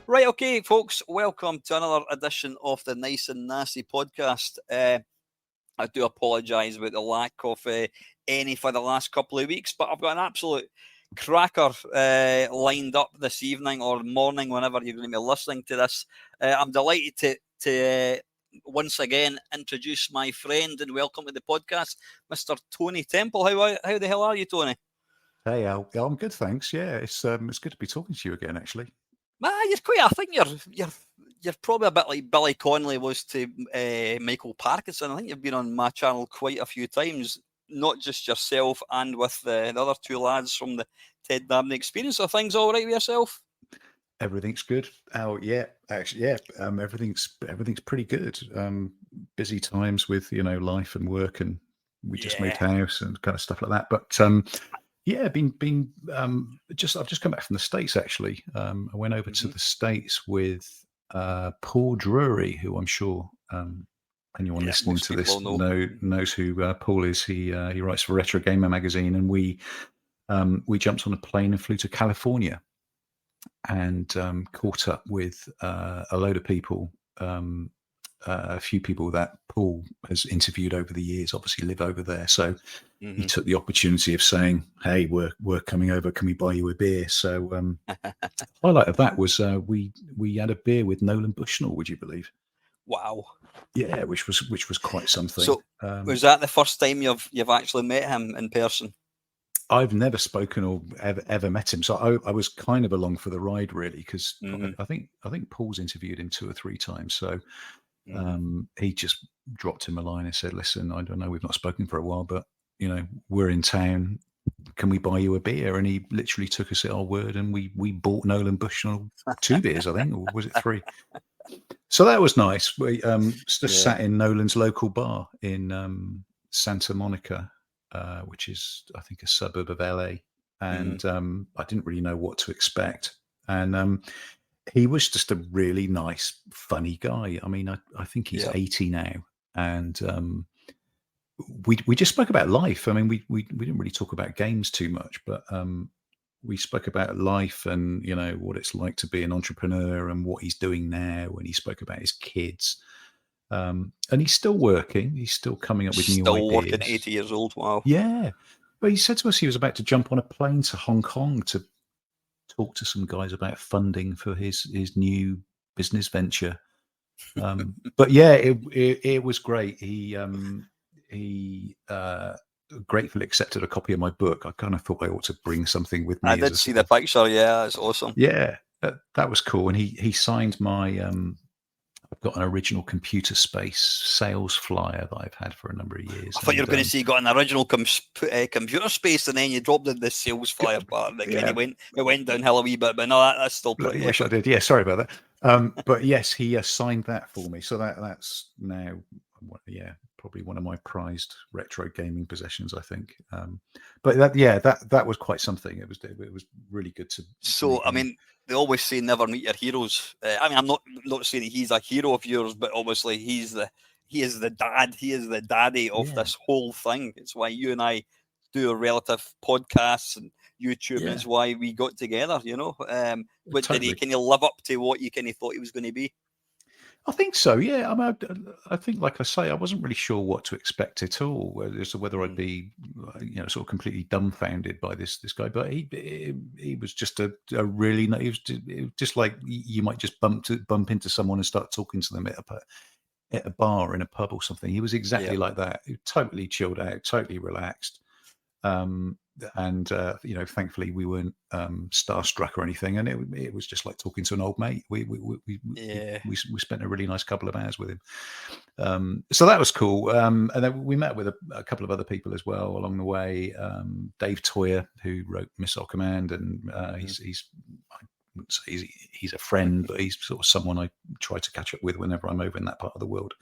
Right, okay, folks, welcome to another edition of the Nice and Nasty podcast. I do apologise about the lack of any for the last couple of weeks, but I've got an absolute cracker lined up this evening or morning, whenever you're going to be listening to this. I'm delighted to once again introduce my friend and welcome to the podcast, Mr. Tony Temple. How the hell are you, Tony? Hey, Al. Yeah, I'm good, thanks. Yeah, it's good to be talking to you again, actually. You're quite. I think you're probably a bit like Billy Connolly was to Michael Parkinson. I think you've been on my channel quite a few times, not just yourself and with the other two lads from the Ted Dabney Experience. Are things all right with yourself? Everything's good. Al, yeah, actually, yeah, everything's pretty good. Busy times with life and work, and we just moved house and kind of stuff like that. But yeah, I've just come back from the States actually. I went over to the States with Paul Drury, who I'm sure anyone listening to this knows who Paul is. He writes for Retro Gamer magazine, and we jumped on a plane and flew to California and caught up with a load of people. A few people that Paul has interviewed over the years obviously live over there, so he took the opportunity of saying, "Hey, we're coming over. Can we buy you a beer?" So highlight of that was we had a beer with Nolan Bushnell. Would you believe? Wow. Yeah, which was quite something. So was that the first time you've actually met him in person? I've never spoken or ever met him, so I was kind of along for the ride, really, because I think Paul's interviewed him 2 or 3 times. So he just dropped him a line and said, "Listen, I don't know, we've not spoken for a while, but we're in town. Can we buy you a beer?" And he literally took us at our word, and we bought Nolan Bushnell 2 beers, I think, or was it 3? So that was nice. We just sat in Nolan's local bar in Santa Monica, which is, I think, a suburb of LA. And I didn't really know what to expect. And he was just a really nice, funny guy. I mean, I think he's 80 now. And we just spoke about life. I mean, we didn't really talk about games too much, but we spoke about life and, what it's like to be an entrepreneur and what he's doing now. And he spoke about his kids. And he's still working. He's still coming up with new ideas. Still working, 80 years old. Wow. Yeah. But he said to us he was about to jump on a plane to Hong Kong to talk to some guys about funding for his new business venture. But yeah, it was great. He gratefully accepted a copy of my book. I kind of thought I ought to bring something with me. I did see the picture. Yeah, it's awesome. Yeah, that was cool. And he signed my I've got an original Computer Space sales flyer that I've had for a number of years. I thought you were going to say you got an original Computer Space, and then you dropped in the sales flyer part. It went downhill a wee bit, but no, that's still pretty. I wish I did. Yeah, sorry about that. But yes, he signed that for me. So that's now, probably one of my prized retro gaming possessions, I think. But that was quite something. It was really good to. So I mean, they always say never meet your heroes. I mean, I'm not saying that he's a hero of yours, but obviously he is the dad. He is the daddy of this whole thing. It's why you and I do a relative podcasts and YouTube, and it's why we got together. But totally. Can you live up to what you kind of thought he was going to be? I think so, yeah. I mean, I think, like I say, I wasn't really sure what to expect at all, as to whether I'd be, sort of completely dumbfounded by this guy. But he was just a really, he was just like you might just bump into someone and start talking to them at a bar in a pub or something. He was exactly like that. He was totally chilled out, totally relaxed. And thankfully we weren't starstruck or anything, and it was just like talking to an old mate. We spent a really nice couple of hours with him, so that was cool. And then we met with a couple of other people as well along the way. Dave Toyer, who wrote Missile Command, and he's I wouldn't say he's a friend, but he's sort of someone I try to catch up with whenever I'm over in that part of the world.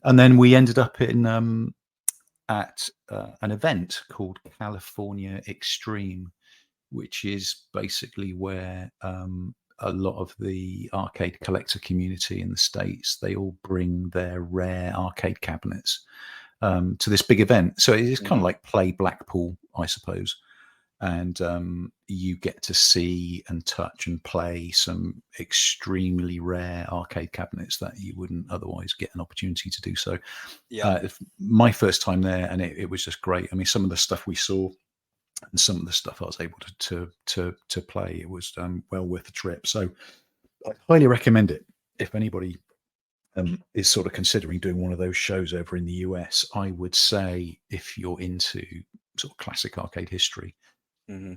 And then we ended up in at an event called California Extreme, which is basically where a lot of the arcade collector community in the States, they all bring their rare arcade cabinets to this big event. So it is kind of like Play Blackpool, I suppose. and you get to see and touch and play some extremely rare arcade cabinets that you wouldn't otherwise get an opportunity to do so. Yeah. My first time there, and it was just great. I mean, some of the stuff we saw and some of the stuff I was able to play, it was well worth the trip. So I highly recommend it if anybody is sort of considering doing one of those shows over in the US. I would say if you're into sort of classic arcade history, Mm-hmm.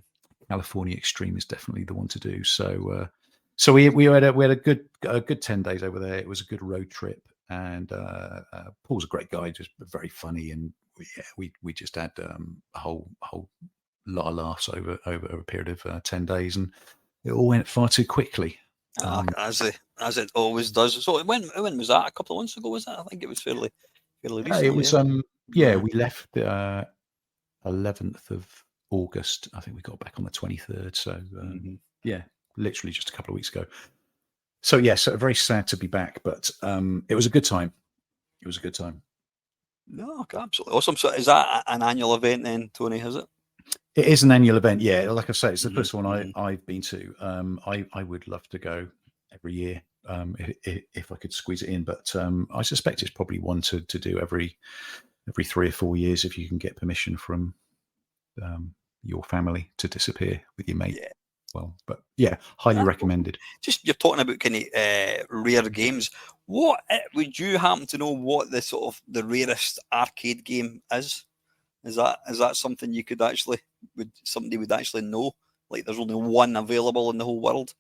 California Extreme is definitely the one to do. So so we had a good 10 days over there. It was a good road trip, and Paul's a great guy, just very funny, and we just had a whole lot of laughs over a period of 10 days, and it all went far too quickly. As it always does. So when was that? A couple of months ago, was that? I think it was fairly recently. It was we left 11th of August. I think we got back on the 23rd. So yeah, literally just a couple of weeks ago. So yes, very sad to be back, but it was a good time. It was a good time. No, okay, absolutely awesome. So is that an annual event then, Tony? Is it? It is an annual event. Yeah, like I say, it's the first one I've been to. I would love to go every year if I could squeeze it in, but I suspect it's probably one to do every 3 or 4 years if you can get permission from your family to disappear with your mate. Yeah. Well, but yeah, highly recommended. Just you're talking about kind of rare games. What would you happen to know? What the sort of the rarest arcade game is? Is that something you could actually somebody would actually know? Like there's only one available in the whole world,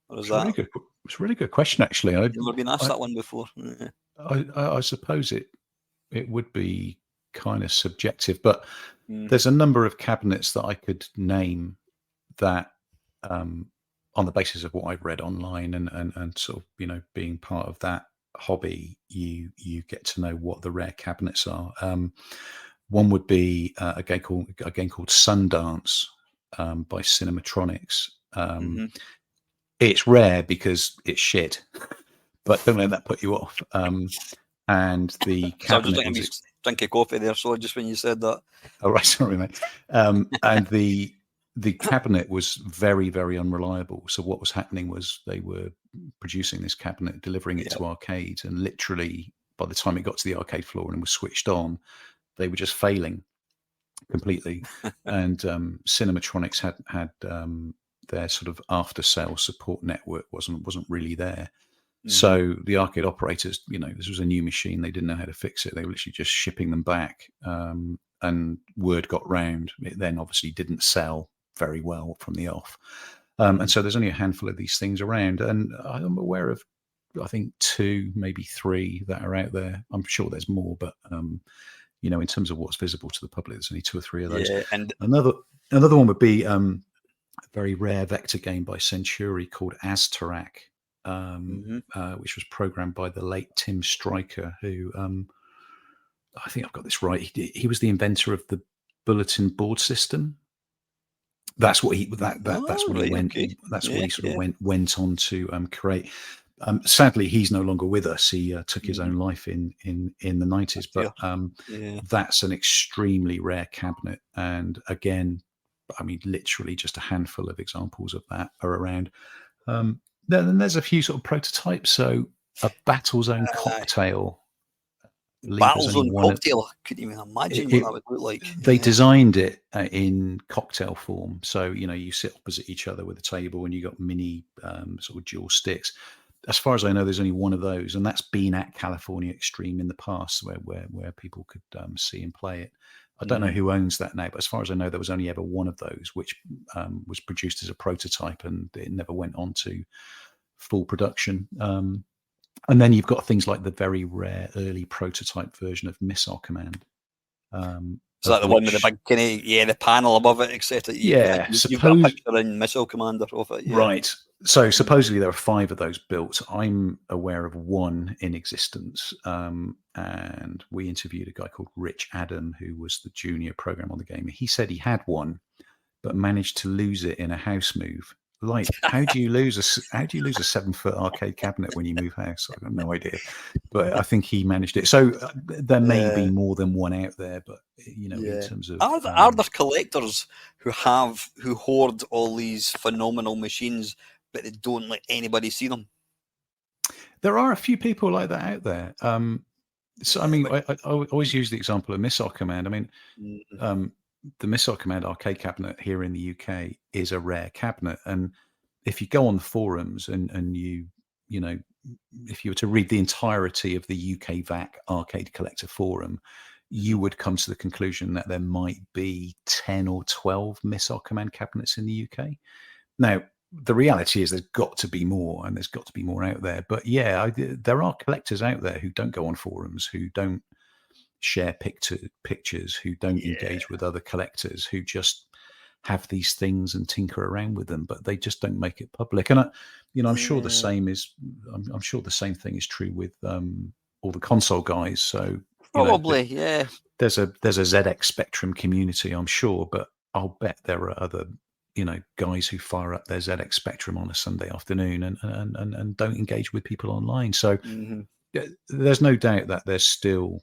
or is that? It's a really good question, actually. I've never been asked that one before. I suppose it would be kind of subjective, but there's a number of cabinets that I could name that, on the basis of what I've read online and sort of being part of that hobby, you get to know what the rare cabinets are. One would be a game called Sundance by Cinematronics. It's rare because it's shit, but don't let that put you off. And the cabinet. So I was just thinking drinking coffee there. So just when you said that. Oh right, sorry, mate. And the cabinet was very, very unreliable. So what was happening was they were producing this cabinet, delivering it to arcades, and literally by the time it got to the arcade floor and was switched on, they were just failing completely. And Cinematronics had their sort of after sales support network wasn't really there. So the arcade operators, this was a new machine. They didn't know how to fix it. They were literally just shipping them back. And word got round. It then obviously didn't sell very well from the off. And so there's only a handful of these things around. And I'm aware of, I think, 2, maybe 3 that are out there. I'm sure there's more, but in terms of what's visible to the public, there's only 2 or 3 of those. Yeah, and another one would be a very rare vector game by Century called Aztarak, which was programmed by the late Tim Stryker, who I think I've got this right. He was the inventor of the bulletin board system. That's what he went. That's what he sort of went on to create. Sadly, he's no longer with us. He took his own life in the 90s. But that's an extremely rare cabinet. And again, I mean, literally just a handful of examples of that are around. Then there's a few sort of prototypes. So a Battlezone cocktail. Battlezone cocktail. I couldn't even imagine what that would look like. They designed it in cocktail form. So, you sit opposite each other with a table and you got mini sort of dual sticks. As far as I know, there's only one of those, and that's been at California Extreme in the past where people could see and play it. I don't know who owns that now, but as far as I know, there was only ever one of those, which was produced as a prototype, and it never went on to full production. And then you've got things like the very rare early prototype version of Missile Command. Is that the one with the big kind of the panel above it, etc.? You've got a picture in Missile Commander of it. Yeah. Right. So supposedly there are 5 of those built. I'm aware of one in existence, and we interviewed a guy called Rich Adam, who was the junior programmer on the game. He said he had one, but managed to lose it in a house move Like, how do you lose a 7-foot arcade cabinet when you move house? I've got no idea, but I think he managed it. So there may be more than one out there, but in Yeah. terms of Are there collectors who hoard all these phenomenal machines, but they don't let anybody see them? there are a few people like that out there. So I Yeah, mean, but I always use the example of Missile Command. I mean, mm, the Missile Command arcade cabinet here in the UK is a rare cabinet, and if you go on the forums and you know if you were to read the entirety of the UK VAC arcade collector forum, you mhm, would come to the conclusion that there might be 10 or 12 Missile Command cabinets in the UK. Now, the reality is there's got to be more, and there's got to be more out there. But yeah, there are collectors out there who don't go on forums, who don't share pictures, who don't yeah, engage with other collectors, who just have these things and tinker around with them, but they just don't make it public. And I'm sure the yeah, same is. I'm sure the same thing is true with all the console guys. So probably, yeah. there's a ZX Spectrum community, I'm sure, but I'll bet there are other guys who fire up their ZX Spectrum on a Sunday afternoon and don't engage with people online. So Hmm. there's no doubt that there's still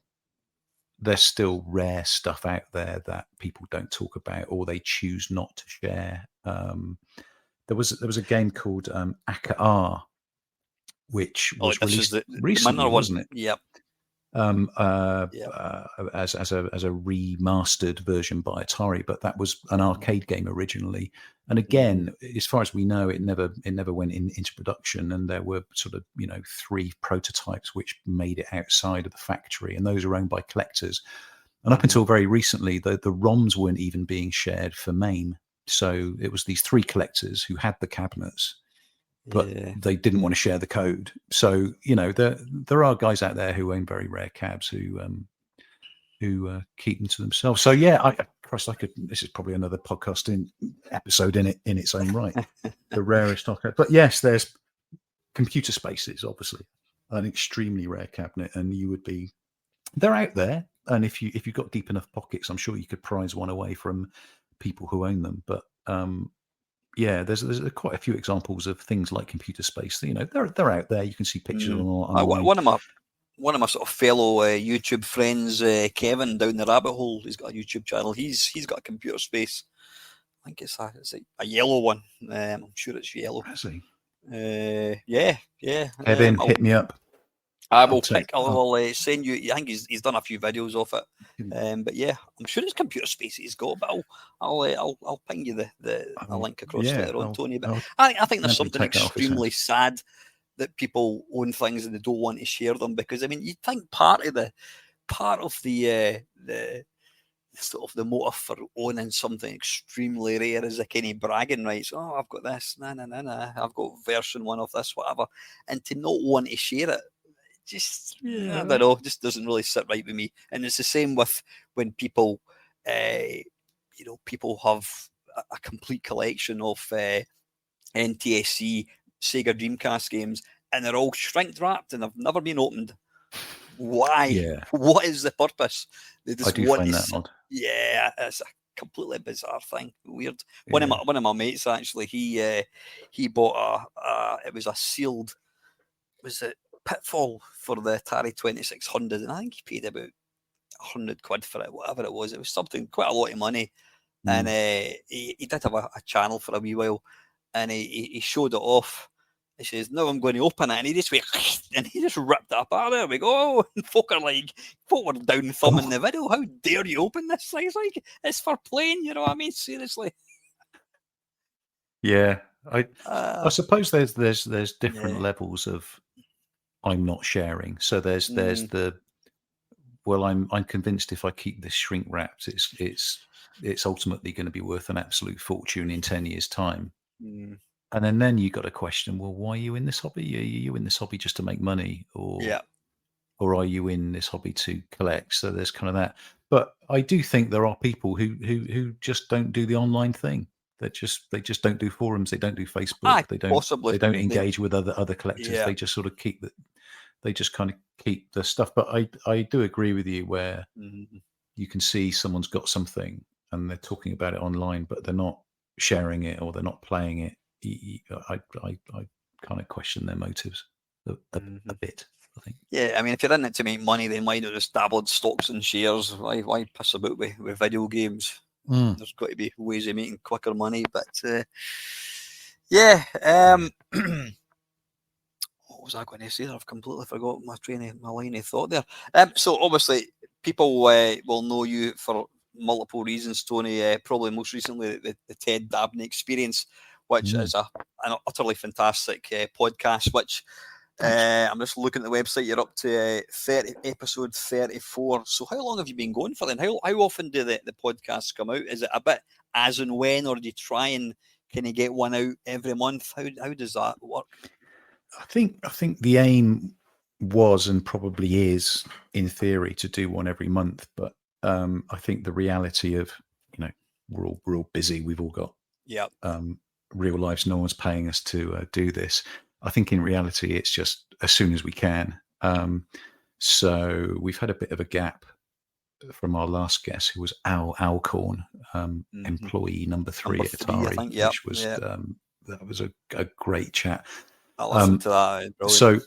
rare stuff out there that people don't talk about or they choose not to share. There was a game called Aka R, which Oh, was this is released the recently, minor one. wasn't it? Yep, um, uh, yep. as a remastered version by Atari, but that was an arcade game originally. And Mm-hmm. again, as far as we know, it never went into production. And there were sort of 3 prototypes which made it outside of the factory, and those are owned by collectors. And up Hmm. until very recently, the ROMs weren't even being shared for MAME. So it was these 3 collectors who had the cabinets, but Yeah. they didn't want to share the code. So there are guys out there who own very rare cabs who keep them to themselves. So yeah, Christ, I could. This is probably another podcast episode in its own right. The rarest arcade, but yes, there's Computer Spaces, obviously an extremely rare cabinet, and they're out there. And if you've got deep enough pockets, I'm sure you could prize one away from people who own them. But yeah, there's quite a few examples of things like Computer Space. They're out there. You can see pictures Mm. online. One of my sort of fellow YouTube friends, Kevin, down the rabbit hole. He's got a YouTube channel. He's got a Computer Space. I think it's a yellow one. I'm sure it's yellow. Has he? Yeah, yeah. Kevin, hit me up. I I'll will take. pick. I will send you. I think he's done a few videos of it. But yeah, I'm sure it's Computer Space he's got. But I'll ping you the link across Yeah, later on, Tony. But I'll I think there's gladly something take that off his extremely hands. sad that people own things and they don't want to share them, because I mean, you'd think part of the sort of the motive for owning something extremely rare is a kind of bragging rights. Oh, I've got this, I've got version 1 of this, whatever, and to not want to share it, just I Yeah, don't know, just doesn't really sit right with me. And it's the same with when people, people have a complete collection of NTSC Sega Dreamcast games, and they're all shrink wrapped and they've never been opened. Why? yeah, What is the purpose? They I just do want find that to. odd. Yeah, it's a completely bizarre thing. Weird. Yeah. One of my mates actually, he bought it was a sealed, was it Pitfall for the Atari 2600, and I think he paid about £100 for it, whatever it was. It was something quite a lot of money, and Mm. he did have a channel for a wee while, and he showed it off. He says, "Now I'm going to open it," and he just went, and he just ripped it apart. There we go. And folk were down thumbing Oh, the video. How dare you open this thing? It's like, it's for playing. You know what I mean? Seriously. yeah. I Uh, suppose there's different yeah. levels of I'm not sharing. So there's Mm, the well, I'm convinced if I keep this shrink wrapped, it's ultimately going to be worth an absolute fortune in 10 years' time. mm, And then you got to question, well, why are you in this hobby? Are you in this hobby just to make money, yeah. or are you in this hobby to collect? So there's kind of that. But I do think there are people who just don't do the online thing. They just don't do forums. They don't do Facebook. Aye, possibly. They don't They, engage with other collectors. yeah. They just sort of they just kind of keep the stuff. But I do agree with you where Mm, you can see someone's got something and they're talking about it online, but they're not sharing it or they're not playing it. I kind of question their motives a bit, I think. Yeah, I mean, if you're in it to make money, then why not just dabble in stocks and shares? Why piss about with video games? There's got to be ways of making quicker money. But yeah, what was I going to say there? I've completely forgot my line of thought there. So obviously, people will know you for multiple reasons, Tony. Probably most recently the Ted Dabney Experience, which is an utterly fantastic podcast. Which I'm just looking at the website. You're up to episode 34. So how long have you been going for then? How often do the podcasts come out? Is it a bit as and when, or do you try and can you get one out every month? How does that work? I think the aim was and probably is, in theory, to do one every month. But I think the reality of, we're all busy. We've all got real lives. No one's paying us to do this. I think in reality, it's just as soon as we can. So we've had a bit of a gap from our last guest, who was Al Alcorn, employee number 3 at Atari, I think, which was that was a great chat. I listened to that. Brilliant. So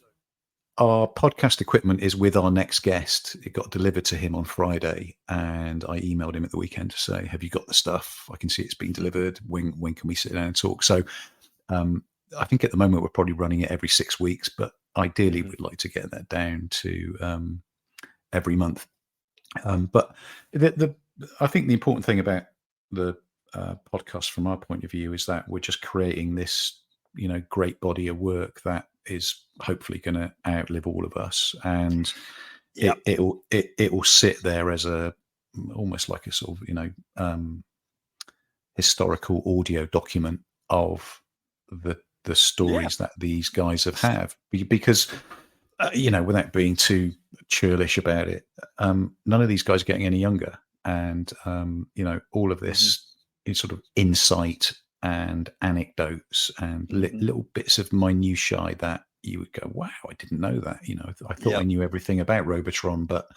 our podcast equipment is with our next guest. It got delivered to him on Friday, and I emailed him at the weekend to say, "Have you got the stuff? I can see it's been delivered. When can we sit down and talk?" So I think at the moment we're probably running it every 6 weeks, but ideally we'd like to get that down to every month. But I think the important thing about the podcast from our point of view is that we're just creating this, great body of work that is hopefully going to outlive all of us, and it will sit there as almost like a sort of historical audio document of the stories that these guys have because without being too churlish about it, none of these guys are getting any younger, and all of this is sort of insight and anecdotes and little bits of minutiae that you would go, wow, I didn't know that. I thought I knew everything about Robotron, but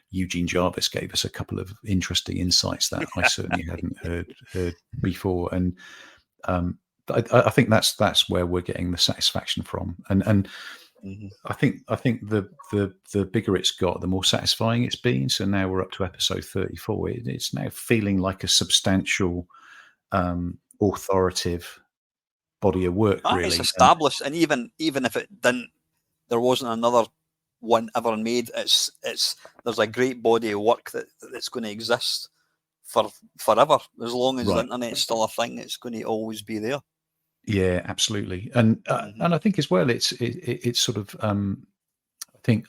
Eugene Jarvis gave us a couple of interesting insights that I certainly hadn't heard before. And I think that's where we're getting the satisfaction from. And I think the bigger it's got, the more satisfying it's been. So now we're up to episode 34. It's now feeling like a substantial, authoritative body of work. Really, it's established, and even if it didn't, there wasn't another one ever made. It's there's a great body of work that's going to exist for forever, as long as the internet's still a thing. It's going to always be there. Yeah, absolutely, and I think as well, it's sort of I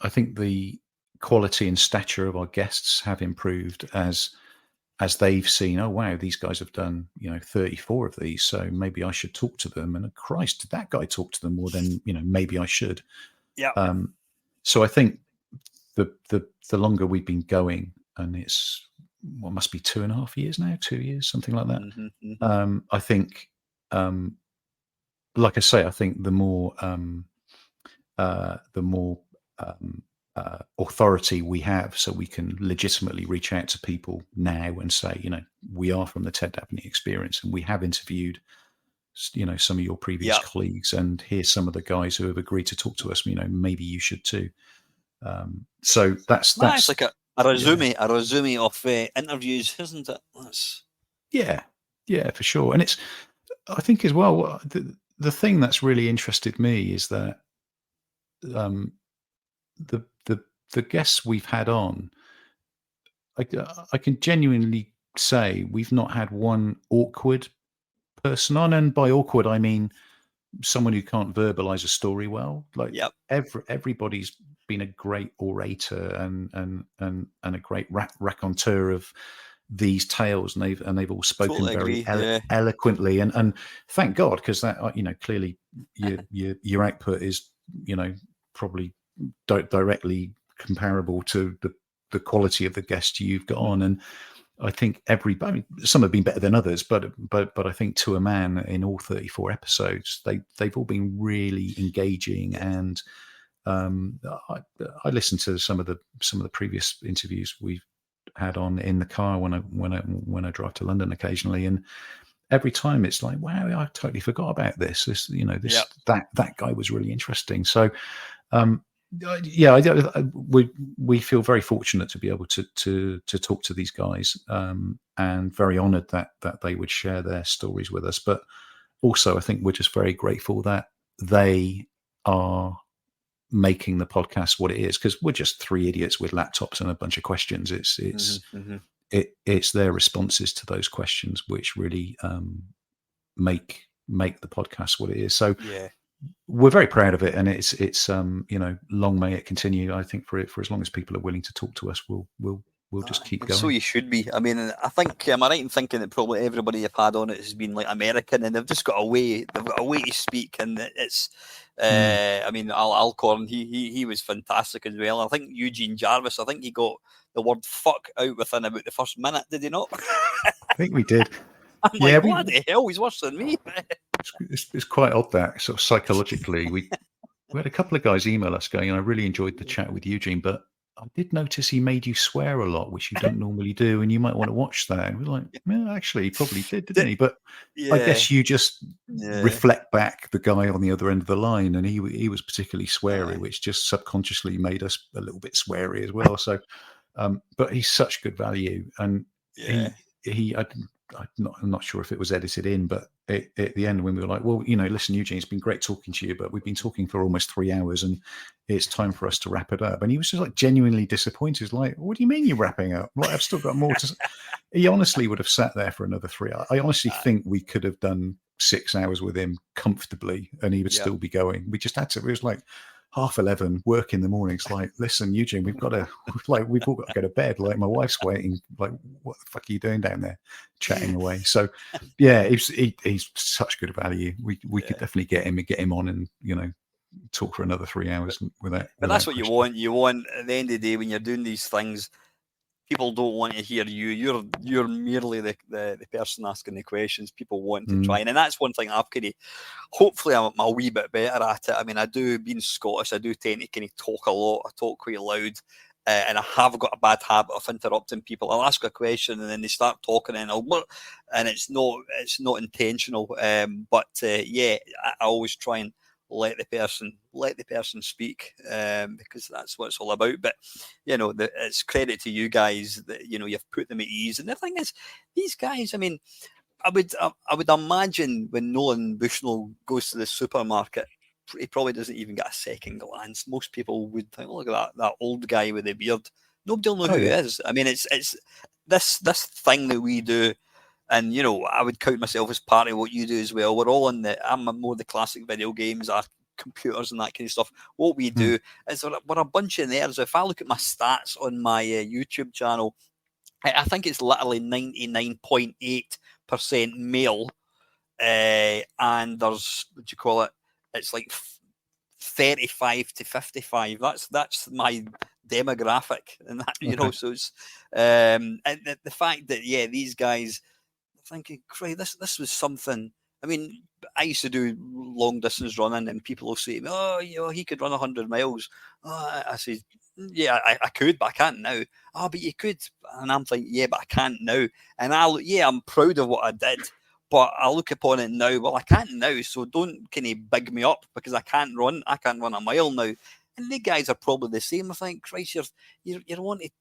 think the quality and stature of our guests have improved as they've seen. Oh wow, these guys have done 34 of these, so maybe I should talk to them. And Christ, did that guy talk to them more than maybe I should? Yeah. So I think the longer we've been going, and it's what must be 2.5 years now, 2 years, something like that. I think. Like I say, I think the more authority we have, so we can legitimately reach out to people now and say, we are from the Ted Dabney Experience, and we have interviewed, some of your previous colleagues, and here's some of the guys who have agreed to talk to us. Maybe you should too. So that's like a resume of interviews, isn't it? Yeah, for sure. And I think as well, the thing that's really interested me is that the guests we've had on, I can genuinely say we've not had one awkward person on, and by awkward I mean someone who can't verbalize a story well. Like everybody's been a great orator and a great raconteur of these tales, and they've all spoken very eloquently, and thank God, because that clearly your output is probably directly comparable to the quality of the guests you've got on. And I think some have been better than others, but I think to a man, in all 34 episodes, they've all been really engaging. And I listened to some of the previous interviews we've had on in the car when I drive to London occasionally, and every time it's like, wow, I totally forgot about this. Yeah. That guy was really interesting. So, yeah, we feel very fortunate to be able to talk to these guys, and very honoured that they would share their stories with us. But also, I think we're just very grateful that they are making the podcast what it is, because we're just three idiots with laptops and a bunch of questions. It's their responses to those questions which really make the podcast what it is. So Yeah. we're very proud of it, and it's long may it continue. I think for as long as people are willing to talk to us, we'll just keep And so going. you should be. I mean, I think, am I right in thinking that probably everybody you've had on it has been like American, and they've just got a way. They've got a way to speak, and it's. I mean, Alcorn, he was fantastic as well. I think Eugene Jarvis, I think he got the word "fuck" out within about the first minute. Did he not? I think we did. I'm Yeah, like, what the hell? He's worse than me. it's quite odd that sort of psychologically we had a couple of guys email us going, I really enjoyed the chat with Eugene, but I did notice he made you swear a lot, which you don't normally do, and you might want to watch that. And we're like, yeah, actually, he probably did, didn't he? But I Yeah, guess you just yeah. reflect back the guy on the other end of the line, and he was particularly sweary, which just subconsciously made us a little bit sweary as well. So, but he's such good value, and Yeah. I'm not sure if it was edited in, but at the end when we were like, well, listen, Eugene, it's been great talking to you, but we've been talking for almost 3 hours, and it's time for us to wrap it up. And he was just like genuinely disappointed. Like, what do you mean you're wrapping up? Like, I've still got more to. He honestly would have sat there for another 3 hours. I honestly think we could have done 6 hours with him comfortably, and he would still be going. We just had to. It was like 11:30, work in the morning. It's like, listen, Eugene, we've all got to go to bed. Like, my wife's waiting. Like, what the fuck are you doing down there, chatting away? So, yeah, he's such good value. We could definitely get him on, and talk for another 3 hours without. But that's what you question. want. You want, at the end of the day, when you're doing these things, people don't want to hear you. You're merely the person asking the questions. People want to try, and that's one thing I've kind of. Hopefully, I'm a wee bit better at it. I mean, I do, being Scottish, I do tend to kind of talk a lot. I talk quite loud. And I have got a bad habit of interrupting people. I'll ask a question and then they start talking, and it's not intentional. But yeah, I always try and let the person speak, because that's what it's all about. But it's credit to you guys that you've put them at ease. And the thing is, these guys, I mean, I would imagine when Nolan Bushnell goes to the supermarket, he probably doesn't even get a second glance. Most people would think, oh, look at that old guy with the beard. Nobody will know who he is. I mean, it's this thing that we do, and I would count myself as part of what you do as well. We're all I'm more the classic video games, our computers and that kind of stuff. What we do is we're a bunch of nerds. If I look at my stats on my YouTube channel, I think it's literally 99.8% male, and there's, what do you call it? It's like 35 to 55. That's my demographic, and that so it's and the fact that these guys are thinking, "Cray, this was something." I mean, I used to do long distance running, and people will say, "Oh, he could run 100 miles." Oh, I say, "Yeah, I could, but I can't now." "Oh, but you could," and I'm thinking, "Yeah, but I can't now." And I'm proud of what I did, but I look upon it now. Well, I can't now, so don't kind of big me up because I can't run. I can't run a mile now. And the guys are probably the same. I think, Christ, you're wanting to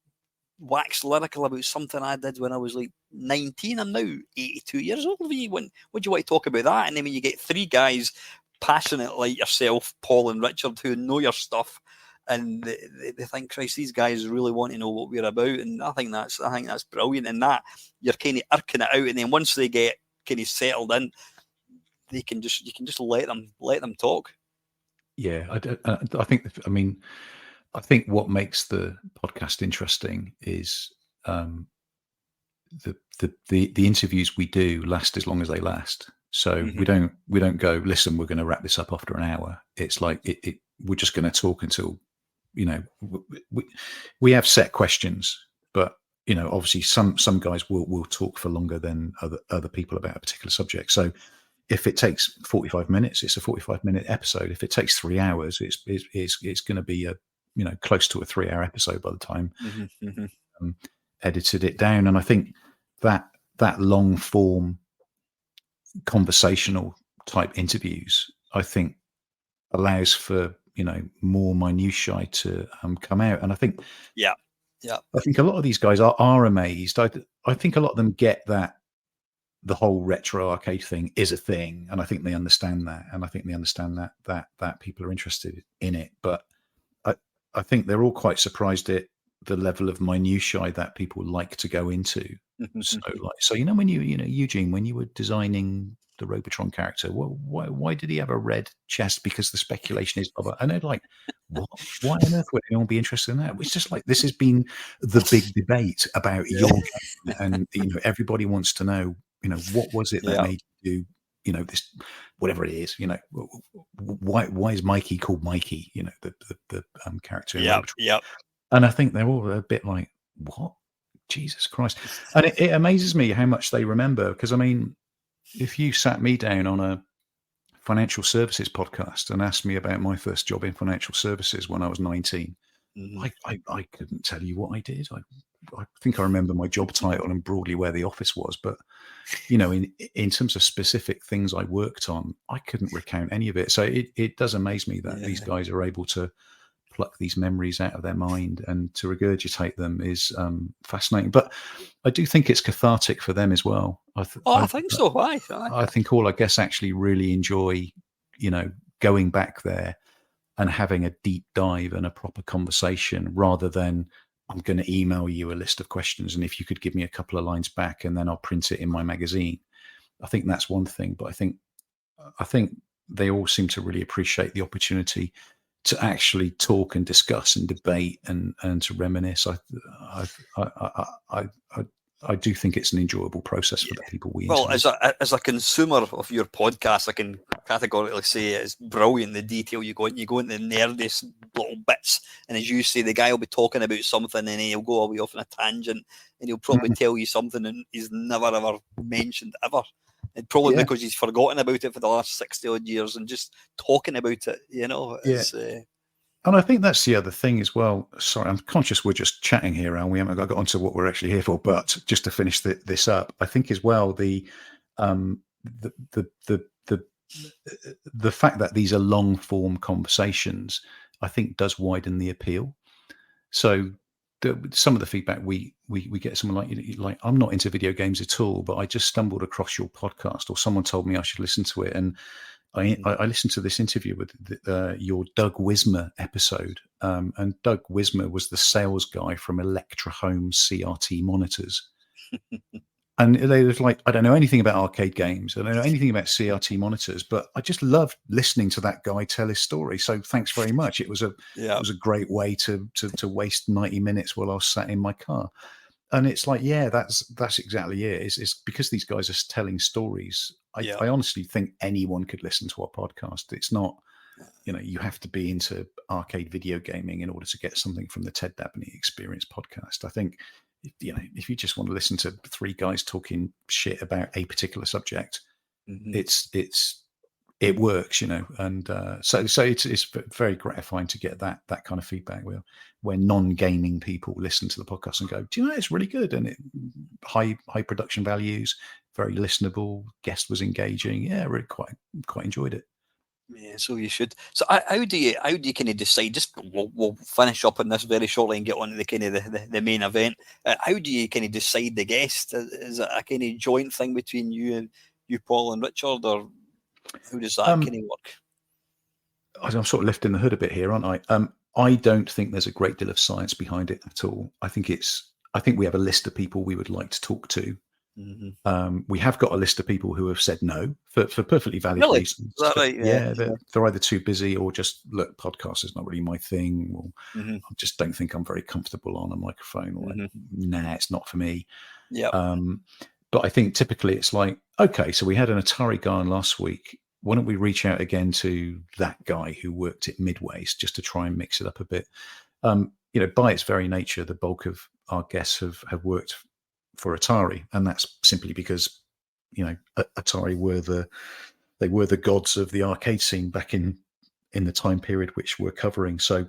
wax lyrical about something I did when I was like 19. I'm now 82 years old. Would you want to talk about that? And then when you get three guys passionate like yourself, Paul and Richard, who know your stuff, and they think, Christ, these guys really want to know what we're about. And I think that's brilliant. And that you're kind of irking it out, and then once they get kind of settled in, you can just let them talk. Yeah, I think. I mean, I think what makes the podcast interesting is the interviews we do last as long as they last. So we don't go, listen, we're going to wrap this up after an hour. It's like we're just going to talk until we have set questions, but obviously some guys will talk for longer than other people about a particular subject. So if it takes 45 minutes, it's a 45-minute episode. If it takes 3 hours, it's going to be a close to a 3-hour episode by the time edited it down. And I think that long form conversational type interviews, I think allows for, more minutiae to come out. And Yeah. I think a lot of these guys are amazed. I think a lot of them get that the whole retro arcade thing is a thing, and I think they understand that, and I think they understand that people are interested in it. But I I think they're all quite surprised at the level of minutiae that people like to go into. So when Eugene, when you were designing the Robotron character, why did he have a red chest? Because the speculation is blah, blah. And they're like, what? Why on earth would anyone be interested in that? It's just like, this has been the big debate about Yeah. your game, and everybody wants to know, what was it that Yeah. made you, this, whatever it is, why is Mikey called Mikey? The character in Yeah. Robotron. Yeah. And I think they're all a bit like, what? Jesus Christ. And it amazes me how much they remember, because, I mean, if you sat me down on a financial services podcast and asked me about my first job in financial services when I was 19, I couldn't tell you what I did. I think I remember my job title and broadly where the office was, but in terms of specific things I worked on, I couldn't recount any of it. So it does amaze me that these guys are able to pluck these memories out of their mind and to regurgitate them is fascinating. But I do think it's cathartic for them as well. I think so. Why? I think all our guests actually really enjoy, going back there and having a deep dive and a proper conversation, rather than, I'm going to email you a list of questions, and if you could give me a couple of lines back and then I'll print it in my magazine. I think that's one thing, but I think they all seem to really appreciate the opportunity to actually talk and discuss and debate and to reminisce. I do think it's an enjoyable process for the people we interview. Well, as a consumer of your podcast, I can categorically say it's brilliant, the detail you go into the nerdiest little bits, and as you say, the guy will be talking about something and he'll go away off on a tangent and he'll probably tell you something and he's never ever mentioned ever. And probably because he's forgotten about it for the last 60 odd years, and just talking about it, is, and I think that's the other thing as well. Sorry, I'm conscious we're just chatting here, and we haven't got onto what we're actually here for. But just to finish this up, I think as well the fact that these are long form conversations, I think, does widen the appeal. So some of the feedback we get, someone like, I'm not into video games at all, but I just stumbled across your podcast, or someone told me I should listen to it, and I listened to this interview with your Doug Wismer episode, and Doug Wismer was the sales guy from Electra Home CRT monitors. And they was like, I don't know anything about arcade games. I don't know anything about CRT monitors, but I just loved listening to that guy tell his story. So thanks very much. It was a great way to waste 90 minutes while I was sat in my car. And it's like, that's exactly it. It's because these guys are telling stories. I honestly think anyone could listen to our podcast. It's not, you have to be into arcade video gaming in order to get something from the Ted Dabney Experience podcast. I think, if you just want to listen to three guys talking shit about a particular subject, it works, and so it's very gratifying to get that kind of feedback where non-gaming people listen to the podcast and go, do you know, it's really good, and high production values, very listenable, guest was engaging, really quite enjoyed it. Yeah, so you should. So how do you kind of decide? Just we'll finish up on this very shortly and get on to the kind of the main event. How do you kind of decide the guest? Is it a kind of joint thing between you, Paul, and Richard, or how does that kind of work? I'm sort of lifting the hood a bit here, aren't I? I don't think there's a great deal of science behind it at all. I think we have a list of people we would like to talk to. We have got a list of people who have said no for perfectly valid reasons. Is that right? Yeah, they're either too busy or just, look, podcast is not really my thing. Or I just don't think I'm very comfortable on a microphone. Or nah, it's not for me. Yeah. But I think typically it's like, okay, so we had an Atari guy on last week. Why don't we reach out again to that guy who worked at Midways, just to try and mix it up a bit? By its very nature, the bulk of our guests have worked for Atari, and that's simply because Atari were the gods of the arcade scene back in the time period which we're covering. So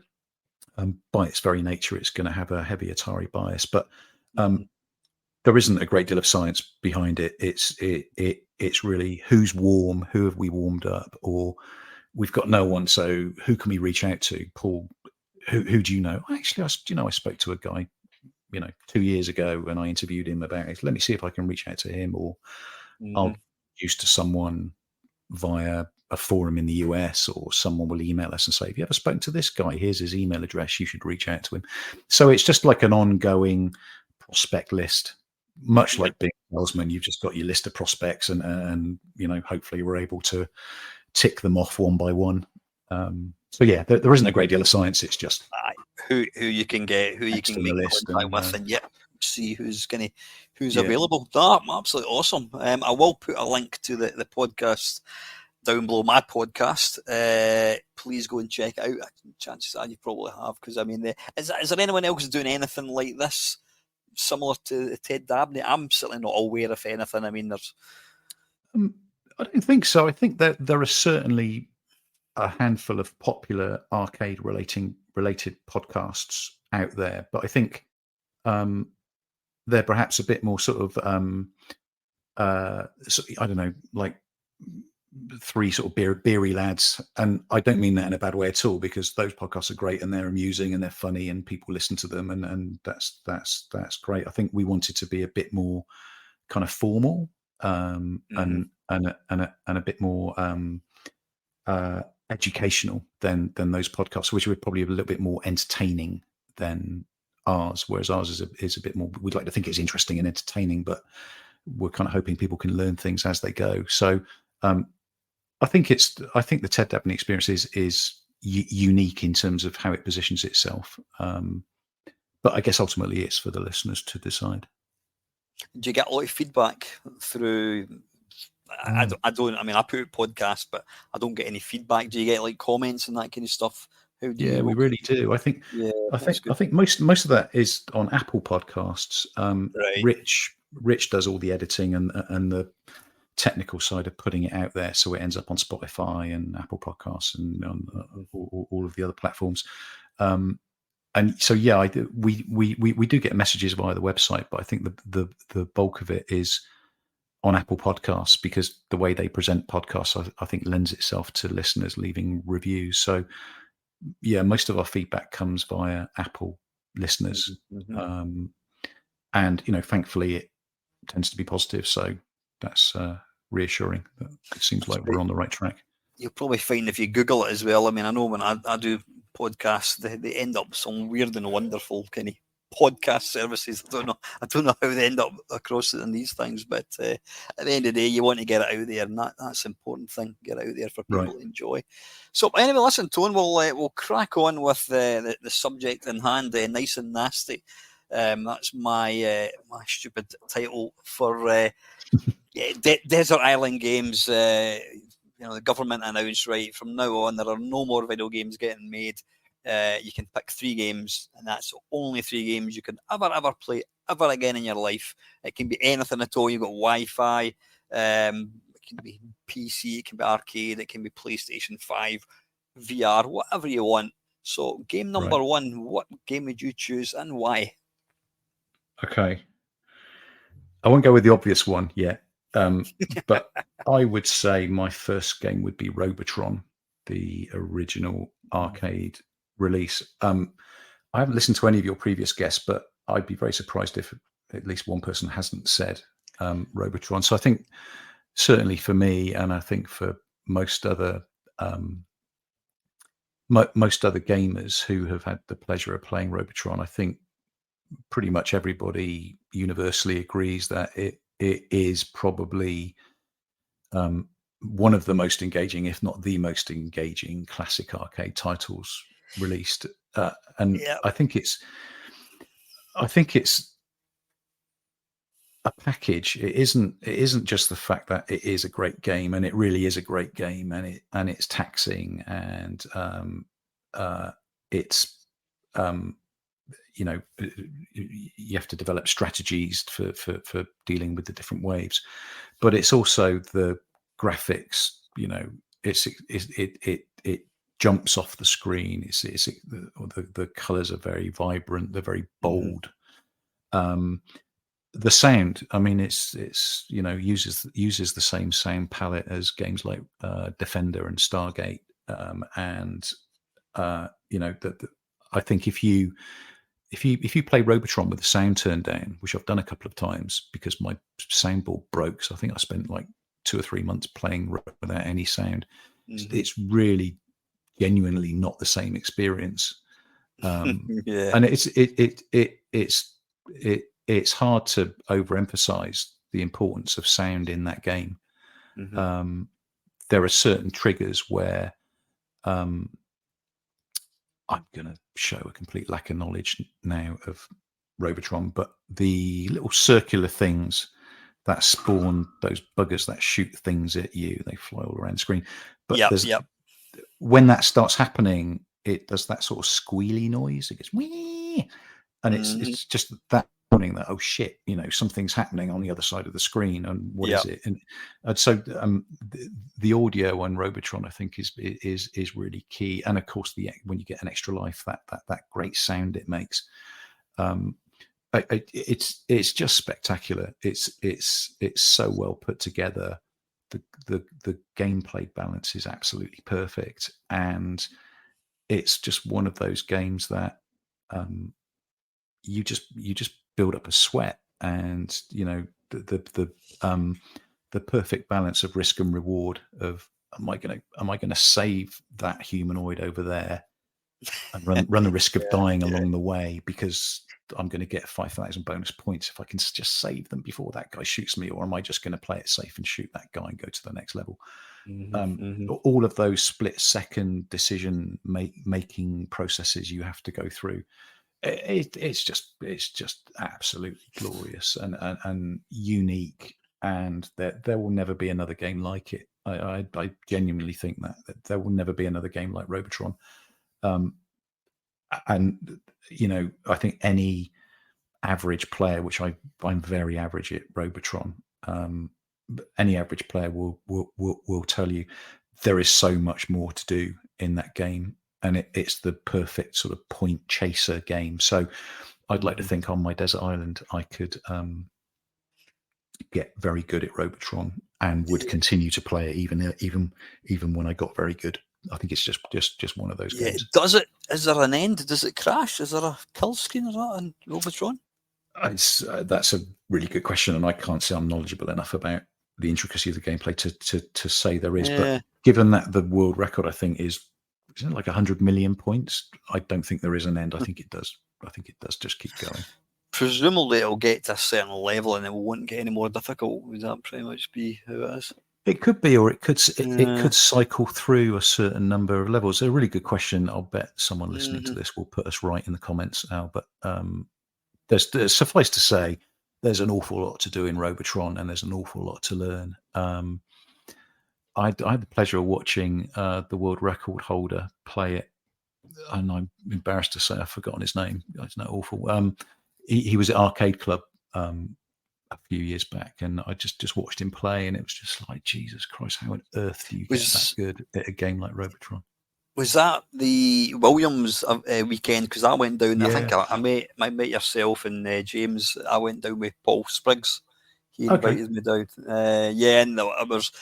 by its very nature, it's going to have a heavy Atari bias, but there isn't a great deal of science behind it. it's really who's warm, who have we warmed up, or we've got no one, so who can we reach out to? Paul, who do you know? Actually, I spoke to a guy 2 years ago when I interviewed him about it. Let me see if I can reach out to him, or I'll get used to someone via a forum in the US, or someone will email us and say, have you ever spoken to this guy? Here's his email address. You should reach out to him. So it's just like an ongoing prospect list, much like being a salesman. You've just got your list of prospects, and hopefully we're able to tick them off one by one. So yeah, there isn't a great deal of science. It's just who you can get, who you can make contact with, and see who's available. Absolutely awesome. I will put a link to the podcast down below my podcast. Please go and check it out. Chances are you probably have, because I mean, is there anyone else doing anything like this, similar to Ted Dabney? I'm certainly not aware of anything. I mean, there's. I don't think so. I think that there are certainly a handful of popular arcade related podcasts out there, but I think they're perhaps a bit more sort of I don't know, like three sort of beery lads, and I don't mean that in a bad way at all, because those podcasts are great and they're amusing and they're funny and people listen to them, and that's great. I think we wanted to be a bit more kind of formal, and a bit more educational than those podcasts, which were probably a little bit more entertaining than ours. Whereas ours is a bit more. We'd like to think it's interesting and entertaining, but we're kind of hoping people can learn things as they go. So I think the Ted Dabney Experience is unique in terms of how it positions itself. But I guess ultimately it's for the listeners to decide. Do you get a lot of feedback through? I don't. I mean, I put out podcasts, but I don't get any feedback. Do you get like comments and that kind of stuff? How do you? We really do. I think most of that is on Apple Podcasts. Right. Rich does all the editing and the technical side of putting it out there, so it ends up on Spotify and Apple Podcasts and on all of the other platforms. And so we do get messages via the website, but I think the bulk of it is on Apple Podcasts, because the way they present podcasts, I think, lends itself to listeners leaving reviews. So yeah, most of our feedback comes via Apple listeners, and thankfully it tends to be positive. So that's reassuring. It seems like we're on the right track. You'll probably find if you Google it as well. I mean, I know when I do podcasts, they end up some weird and wonderful kind of podcast services. I don't know how they end up across it in these things, but at the end of the day, you want to get it out there, and that's the important thing. Get it out there for people to enjoy. So anyway, listen, Tone, we'll crack on with the subject in hand. Nice and nasty. That's my stupid title for Desert Island Games. The government announced right from now on there are no more video games getting made. You can pick 3 games, and that's only 3 games you can ever play ever again in your life. It can be anything at all. You've got Wi-Fi. It can be PC. It can be arcade. It can be PlayStation 5, VR, whatever you want. So game number 1, what game would you choose and why? Okay. I won't go with the obvious one yet. But I would say my first game would be Robotron, the original arcade release. I haven't listened to any of your previous guests, but I'd be very surprised if at least one person hasn't said Robotron. So I think certainly for me, and I think for most other gamers who have had the pleasure of playing Robotron, I think pretty much everybody universally agrees that it is probably one of the most engaging, if not the most engaging, classic arcade titles released. I think it's a package. It isn't just the fact that it is a great game, and it really is a great game, and it's taxing, and it's you have to develop strategies for dealing with the different waves, but it's also the graphics. It jumps off the screen. The colors are very vibrant. They're very bold. the sound, I mean, it's uses the same sound palette as games like Defender and Stargate, and I think if you play Robotron with the sound turned down, which I've done a couple of times because my soundboard broke, so I think I spent like 2 or 3 months playing without any sound. Mm-hmm. It's really genuinely not the same experience, Yeah. and it's hard to overemphasize the importance of sound in that game. Mm-hmm. There are certain triggers where um, I'm going to show a complete lack of knowledge now of Robotron, but the little circular things that spawn those buggers that shoot things at you, they fly all around the screen. But Yep. there's Yep. when that starts happening, it does that sort of squealy noise. It gets wee, and it's Mm-hmm. it's just that warning that, oh shit, something's happening on the other side of the screen, and what is Yep. it? And so the audio on Robotron, I think, is really key, and of course when you get an extra life, that great sound it makes. Um, it's just spectacular. It's so well put together. The gameplay balance is absolutely perfect, and it's just one of those games that um, you just build up a sweat, and the perfect balance of risk and reward of am I gonna save that humanoid over there and run the risk of Yeah. dying Yeah. along the way because I'm going to get 5,000 bonus points if I can just save them before that guy shoots me, or am I just going to play it safe and shoot that guy and go to the next level? Mm-hmm. Mm-hmm. All of those split-second decision making processes you have to go through. It's just absolutely glorious and unique, and there will never be another game like it. I genuinely think that there will never be another game like Robotron. Um, and I think any average player, which I'm very average at Robotron, any average player will tell you there is so much more to do in that game, and it's the perfect sort of point chaser game. So I'd like to Mm-hmm. think on my desert island I could get very good at Robotron and would continue to play it even when I got very good. I think it's just one of those Yeah. games. Does it? Is there an end? Does it crash? Is there a kill screen or that in Robotron? That's a really good question, and I can't say I'm knowledgeable enough about the intricacy of the gameplay to say there is. But Yeah. given that the world record, I think, isn't it like 100 million points? I don't think there is an end. I think it does. I think it does just keep going. Presumably it'll get to a certain level and it won't get any more difficult. Would that pretty much be how it is? It could be, or it Yeah. could cycle through a certain number of levels. A really good question. I'll bet someone listening to Mm-hmm. this will put us right in the comments, Al. But there's suffice to say, there's an awful lot to do in Robotron, and there's an awful lot to learn. I had the pleasure of watching the world record holder play it, and I'm embarrassed to say I've forgotten his name. It's not awful. He was at Arcade Club a few years back, and I just watched him play, and it was just like, Jesus Christ, how on earth do you get that Was good at a game like Robotron? was that the Williams weekend? Because I went down. I think Yeah. I met yourself and James. I went down with Paul Spriggs. He Okay. invited me down. Yeah, and I was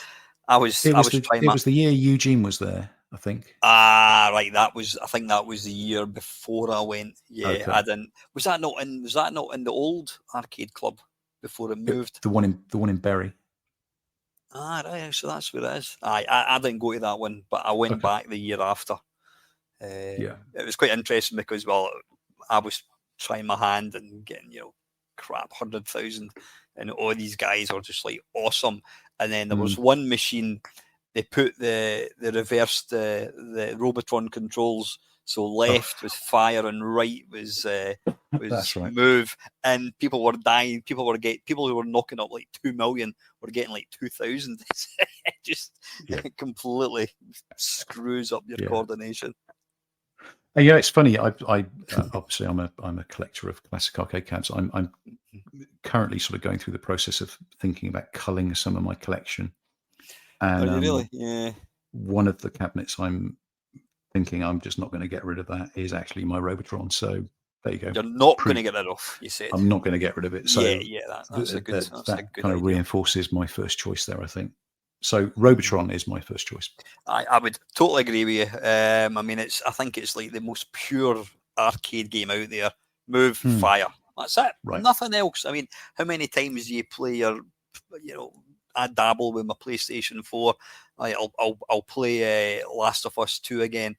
I was It I was was the trying it my was the year Eugene was there, I think. right. I think that was the year before I went. Yeah, I Okay. didn't. Was that not in the old arcade club before it moved? The one in Bury. Right. So that's where it is. I didn't go to that one, but I went Okay. back the year after. Yeah. It was quite interesting because, well, I was trying my hand and getting, crap, 100,000. And all these guys are just like awesome. And then there was Mm. one machine, they put the reversed the Robotron controls. So Oh, left was fire and right was that's right. move, and people were dying. People who were knocking up like 2 million were getting like 2,000. It just Yeah. completely screws up your Yeah. coordination. Yeah, it's funny. I obviously I'm a collector of classic arcade cabs. I'm currently sort of going through the process of thinking about culling some of my collection, Are and you really? Yeah. one of the cabinets I'm thinking I'm just not going to get rid of that is actually my Robotron. So There you go. You're not going to get rid of, you said. I'm not going to get rid of it. So that's a good that good kind of idea. reinforces my first choice there, I think. So Robotron is my first choice. I would totally agree with you. I mean, I think it's like the most pure arcade game out there. Move, fire. That's it. Right. Nothing else. I mean, how many times do you play your, I dabble with my PlayStation 4. I'll play Last of Us 2 again.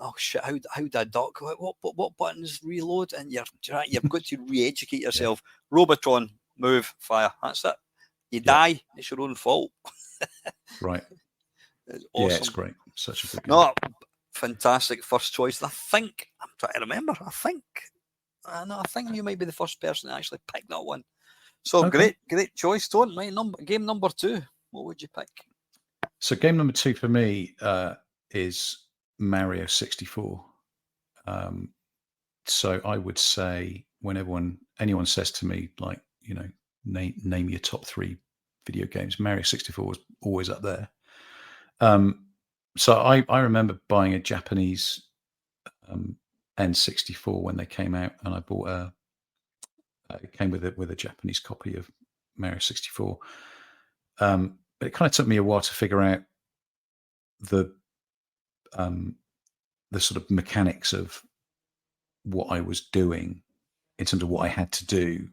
Oh shit! How do I duck? What buttons reload? And you've got to re-educate yourself. Robotron, move, fire. That's it. You die, it's your own fault. Right. It's awesome. Yeah, it's great. Such a good game. No, fantastic first choice. I think I'm trying to remember. I think you might be the first person to actually pick that one. So great choice, Tone. Right, game number 2. What would you pick? So game number 2 for me is Mario 64. So I would say when anyone says to me, like, name your top 3 video games, Mario 64 was always up there. So I remember buying a Japanese N64 when they came out, and I bought it came with a Japanese copy of Mario 64. But it kind of took me a while to figure out the sort of mechanics of what I was doing in terms of what I had to do.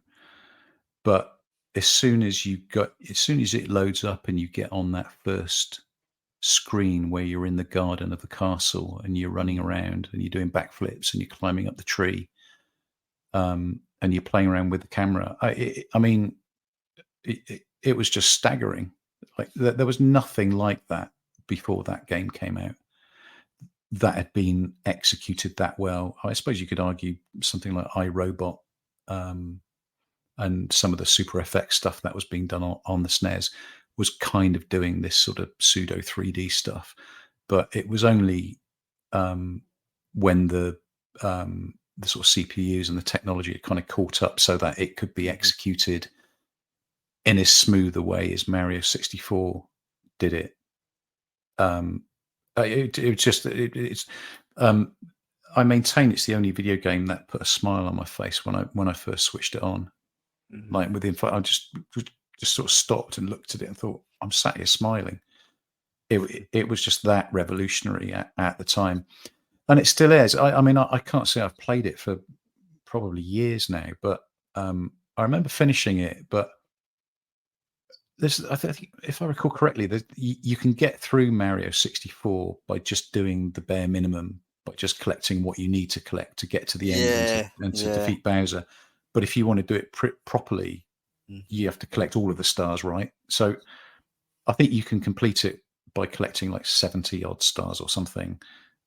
But as soon as it loads up and you get on that first screen where you're in the garden of the castle and you're running around and you're doing backflips and you're climbing up the tree, and you're playing around with the camera, I mean, it was just staggering. Like there was nothing like that before that game came out that had been executed that well. I suppose you could argue something like iRobot, and some of the Super FX stuff that was being done on the SNES was kind of doing this sort of pseudo 3D stuff. But it was only when the sort of CPUs and the technology had kind of caught up so that it could be executed in as smooth a way as Mario 64 did it. I maintain it's the only video game that put a smile on my face when I first switched it on. Like within, I just sort of stopped and looked at it and thought, I'm sat here smiling. It was just that revolutionary at the time, and it still is. I mean, I can't say I've played it for probably years now, but I remember finishing it. But I think, if I recall correctly, you can get through Mario 64 by just doing the bare minimum, by just collecting what you need to collect to get to the end and to defeat Bowser. But if you want to do it properly, you have to collect all of the stars, right? So I think you can complete it by collecting like 70 odd stars or something.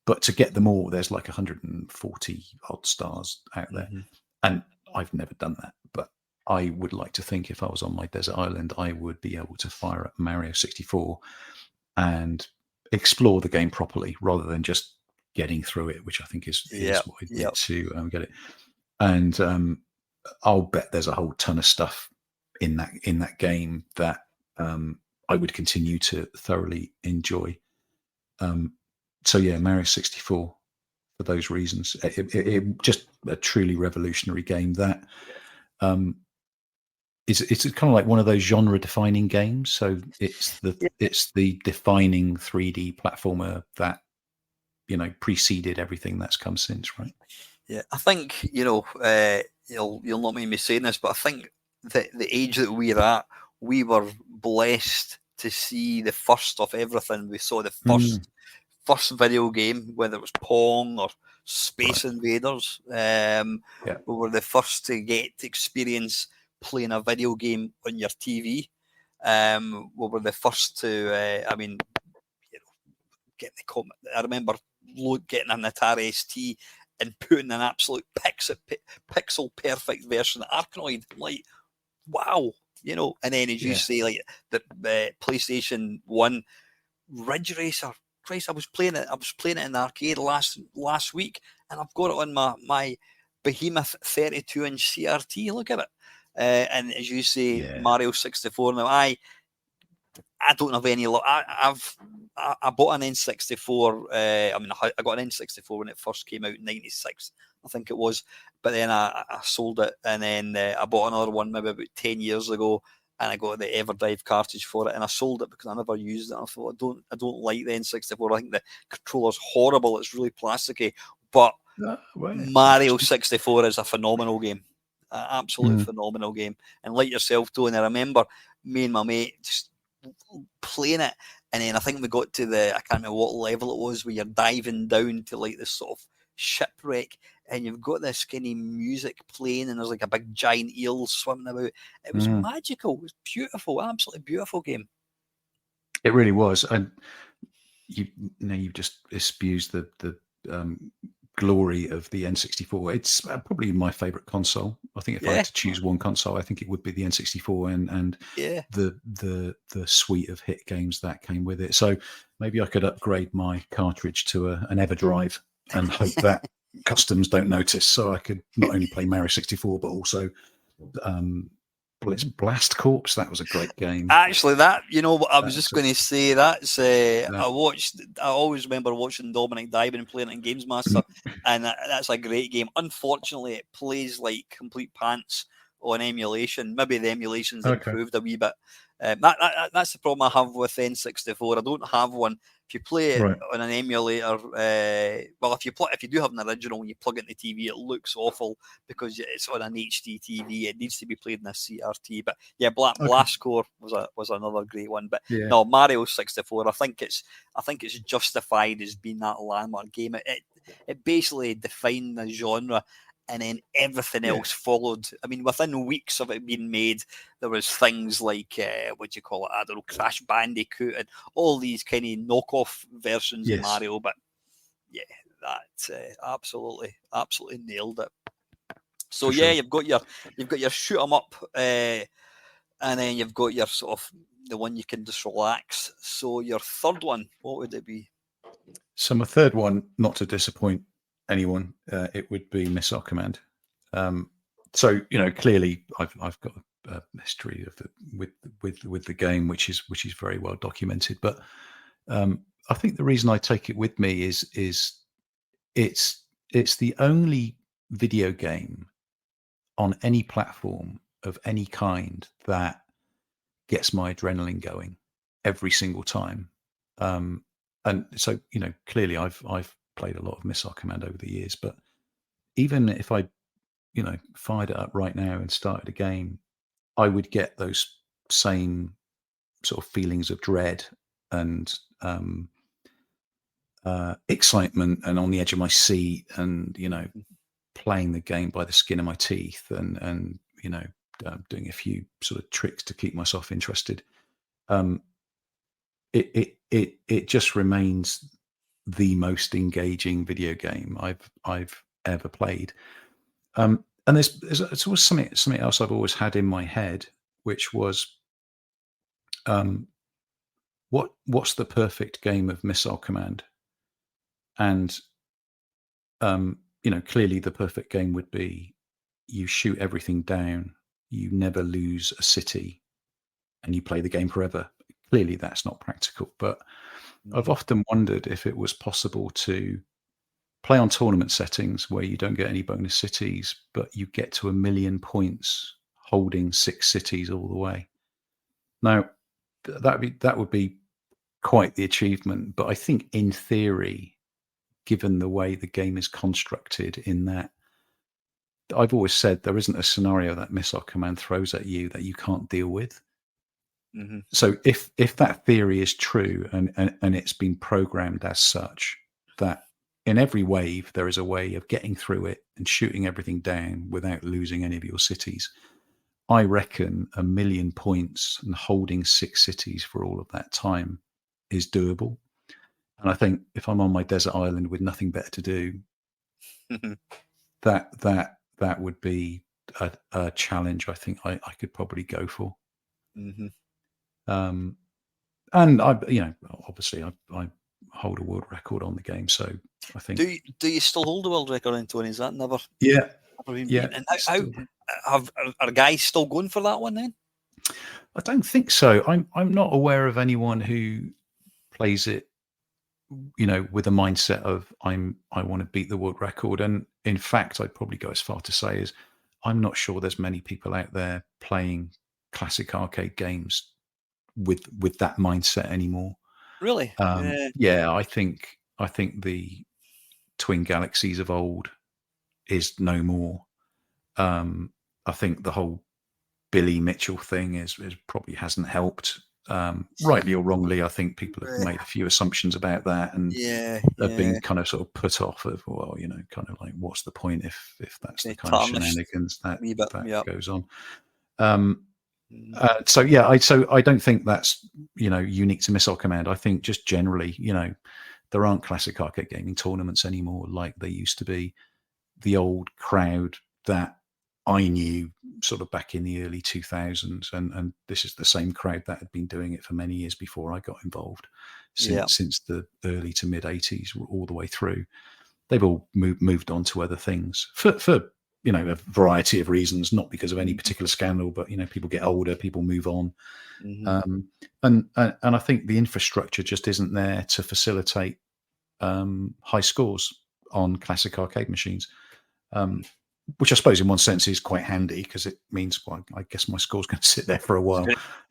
But to get them all, there's like 140 odd stars out there. And I've never done that. But I would like to think if I was on my desert island, I would be able to fire up Mario 64 and explore the game properly rather than just getting through it, which I think is what I did to get it. And I'll bet there's a whole ton of stuff in that game that I would continue to thoroughly enjoy. So yeah, Mario 64 for those reasons. It just a truly revolutionary game that it's kind of like one of those genre-defining games. So it's the defining 3D platformer that preceded everything that's come since, right? Yeah, I think you'll not mind me saying this, but I think that the age that we're at, we were blessed to see the first of everything. We saw the first video game, whether it was Pong or Space Invaders. We were the first to get to experience playing a video game on your TV. We were the first to, get the comment. I remember getting an Atari ST and putting an absolute pixel perfect version of Arkanoid. Like, wow, and then as you say, like the PlayStation 1 Ridge Racer. Christ, I was playing it in the arcade last week, and I've got it on my Behemoth 32-inch CRT. Look at it. And as you say, Mario 64. Now, I don't have any luck. I bought an N64. I got an N64 when it first came out in '96, I think it was. But then I sold it, and then I bought another one maybe about 10 years ago, and I got the EverDrive cartridge for it, and I sold it because I never used it. I thought I don't like the N64. I think the controller's horrible. It's really plasticky. But Well, Mario 64 is a phenomenal game. An absolute phenomenal game. And like yourself, Tony, I remember me and my mate just playing it, and then I think we got to I can't remember what level it was, where you're diving down to like this sort of shipwreck, and you've got this kind of music playing, and there's like a big giant eel swimming about. It was magical. It was beautiful, absolutely beautiful game. It really was, and you've just espoused the glory of the N64. It's probably my favorite console. I think if I had to choose one console, I think it would be the N64 and the suite of hit games that came with it. So maybe I could upgrade my cartridge to an EverDrive and hope that customs don't notice, so I could not only play Mario 64 but also Blast Corps. That was a great game. Actually, that, I was just going to say, that's I always remember watching Dominic Diamond and playing it in Games Master, and that's a great game. Unfortunately, it plays like complete pants on emulation. Maybe the emulation's improved a wee bit. That's the problem I have with N64. I don't have one. If you play it on an emulator, if you do have an original, when you plug it in the TV, it looks awful because it's on an HD TV. It needs to be played in a CRT. But yeah, Blast Corps was another great one. But no, Mario 64. I think it's justified as being that landmark game. It basically defined the genre. And then everything else followed. I mean, within weeks of it being made, there was things like, what do you call it? I don't know, Crash Bandicoot and all these kind of knockoff versions of Mario. But yeah, that absolutely nailed it. So you've got your shoot 'em up, and then you've got your sort of the one you can just relax. So your third one, what would it be? So my third one, not to disappoint anyone, it would be Missile Command. So clearly I've got a history of with the game, which is very well documented. But I think the reason I take it with me is it's the only video game on any platform of any kind that gets my adrenaline going every single time. And so clearly I've played a lot of Missile Command over the years, but even if I fired it up right now and started a game, I would get those same sort of feelings of dread and excitement and on the edge of my seat, and playing the game by the skin of my teeth, and doing a few sort of tricks to keep myself interested. It just remains the most engaging video game I've ever played. And there's always something else I've always had in my head, which was, what's the perfect game of Missile Command? And clearly the perfect game would be you shoot everything down, you never lose a city, and you play the game forever. Clearly that's not practical, but I've often wondered if it was possible to play on tournament settings where you don't get any bonus cities, but you get to 1 million points holding 6 cities all the way. Now, that would be quite the achievement, but I think in theory, given the way the game is constructed, in that I've always said there isn't a scenario that Missile Command throws at you that you can't deal with. Mm-hmm. So if that theory is true and it's been programmed as such, that in every wave there is a way of getting through it and shooting everything down without losing any of your cities, I reckon 1 million points and holding 6 cities for all of that time is doable. And I think if I'm on my desert island with nothing better to do, that would be a challenge I think I could probably go for. Mm-hmm. And obviously I hold a world record on the game, so I think. Do you still hold the world record, Anthony? Is that never? Yeah. Never been beaten? And how are guys still going for that one then? I don't think so. I'm not aware of anyone who plays it, with a mindset of I want to beat the world record. And in fact, I'd probably go as far to say is I'm not sure there's many people out there playing classic arcade games with that mindset anymore. Really? Yeah. Yeah, I think the Twin Galaxies of old is no more. I think the whole Billy Mitchell thing is probably hasn't helped. Rightly or wrongly, I think people have made a few assumptions about that and Yeah, have yeah. been kind of sort of put off of, well, kind of like, what's the point if that's the Kind of kind of tarnished shenanigans a that wee bit. that Yeah. goes on. Um, Mm. so yeah, I don't think that's unique to Missile Command. I think just generally, there aren't classic arcade gaming tournaments anymore like they used to be. The old crowd that I knew sort of back in the early 2000s, and this is the same crowd that had been doing it for many years before I got involved, Yeah. since the early to mid 80s all the way through. They've all moved on to other things for a variety of reasons, not because of any Mm-hmm. particular scandal, but people get older, people move on, Mm-hmm. and I think the infrastructure just isn't there to facilitate high scores on classic arcade machines. Which I suppose in one sense is quite handy because it means, well, I guess my score's going to sit there for a while.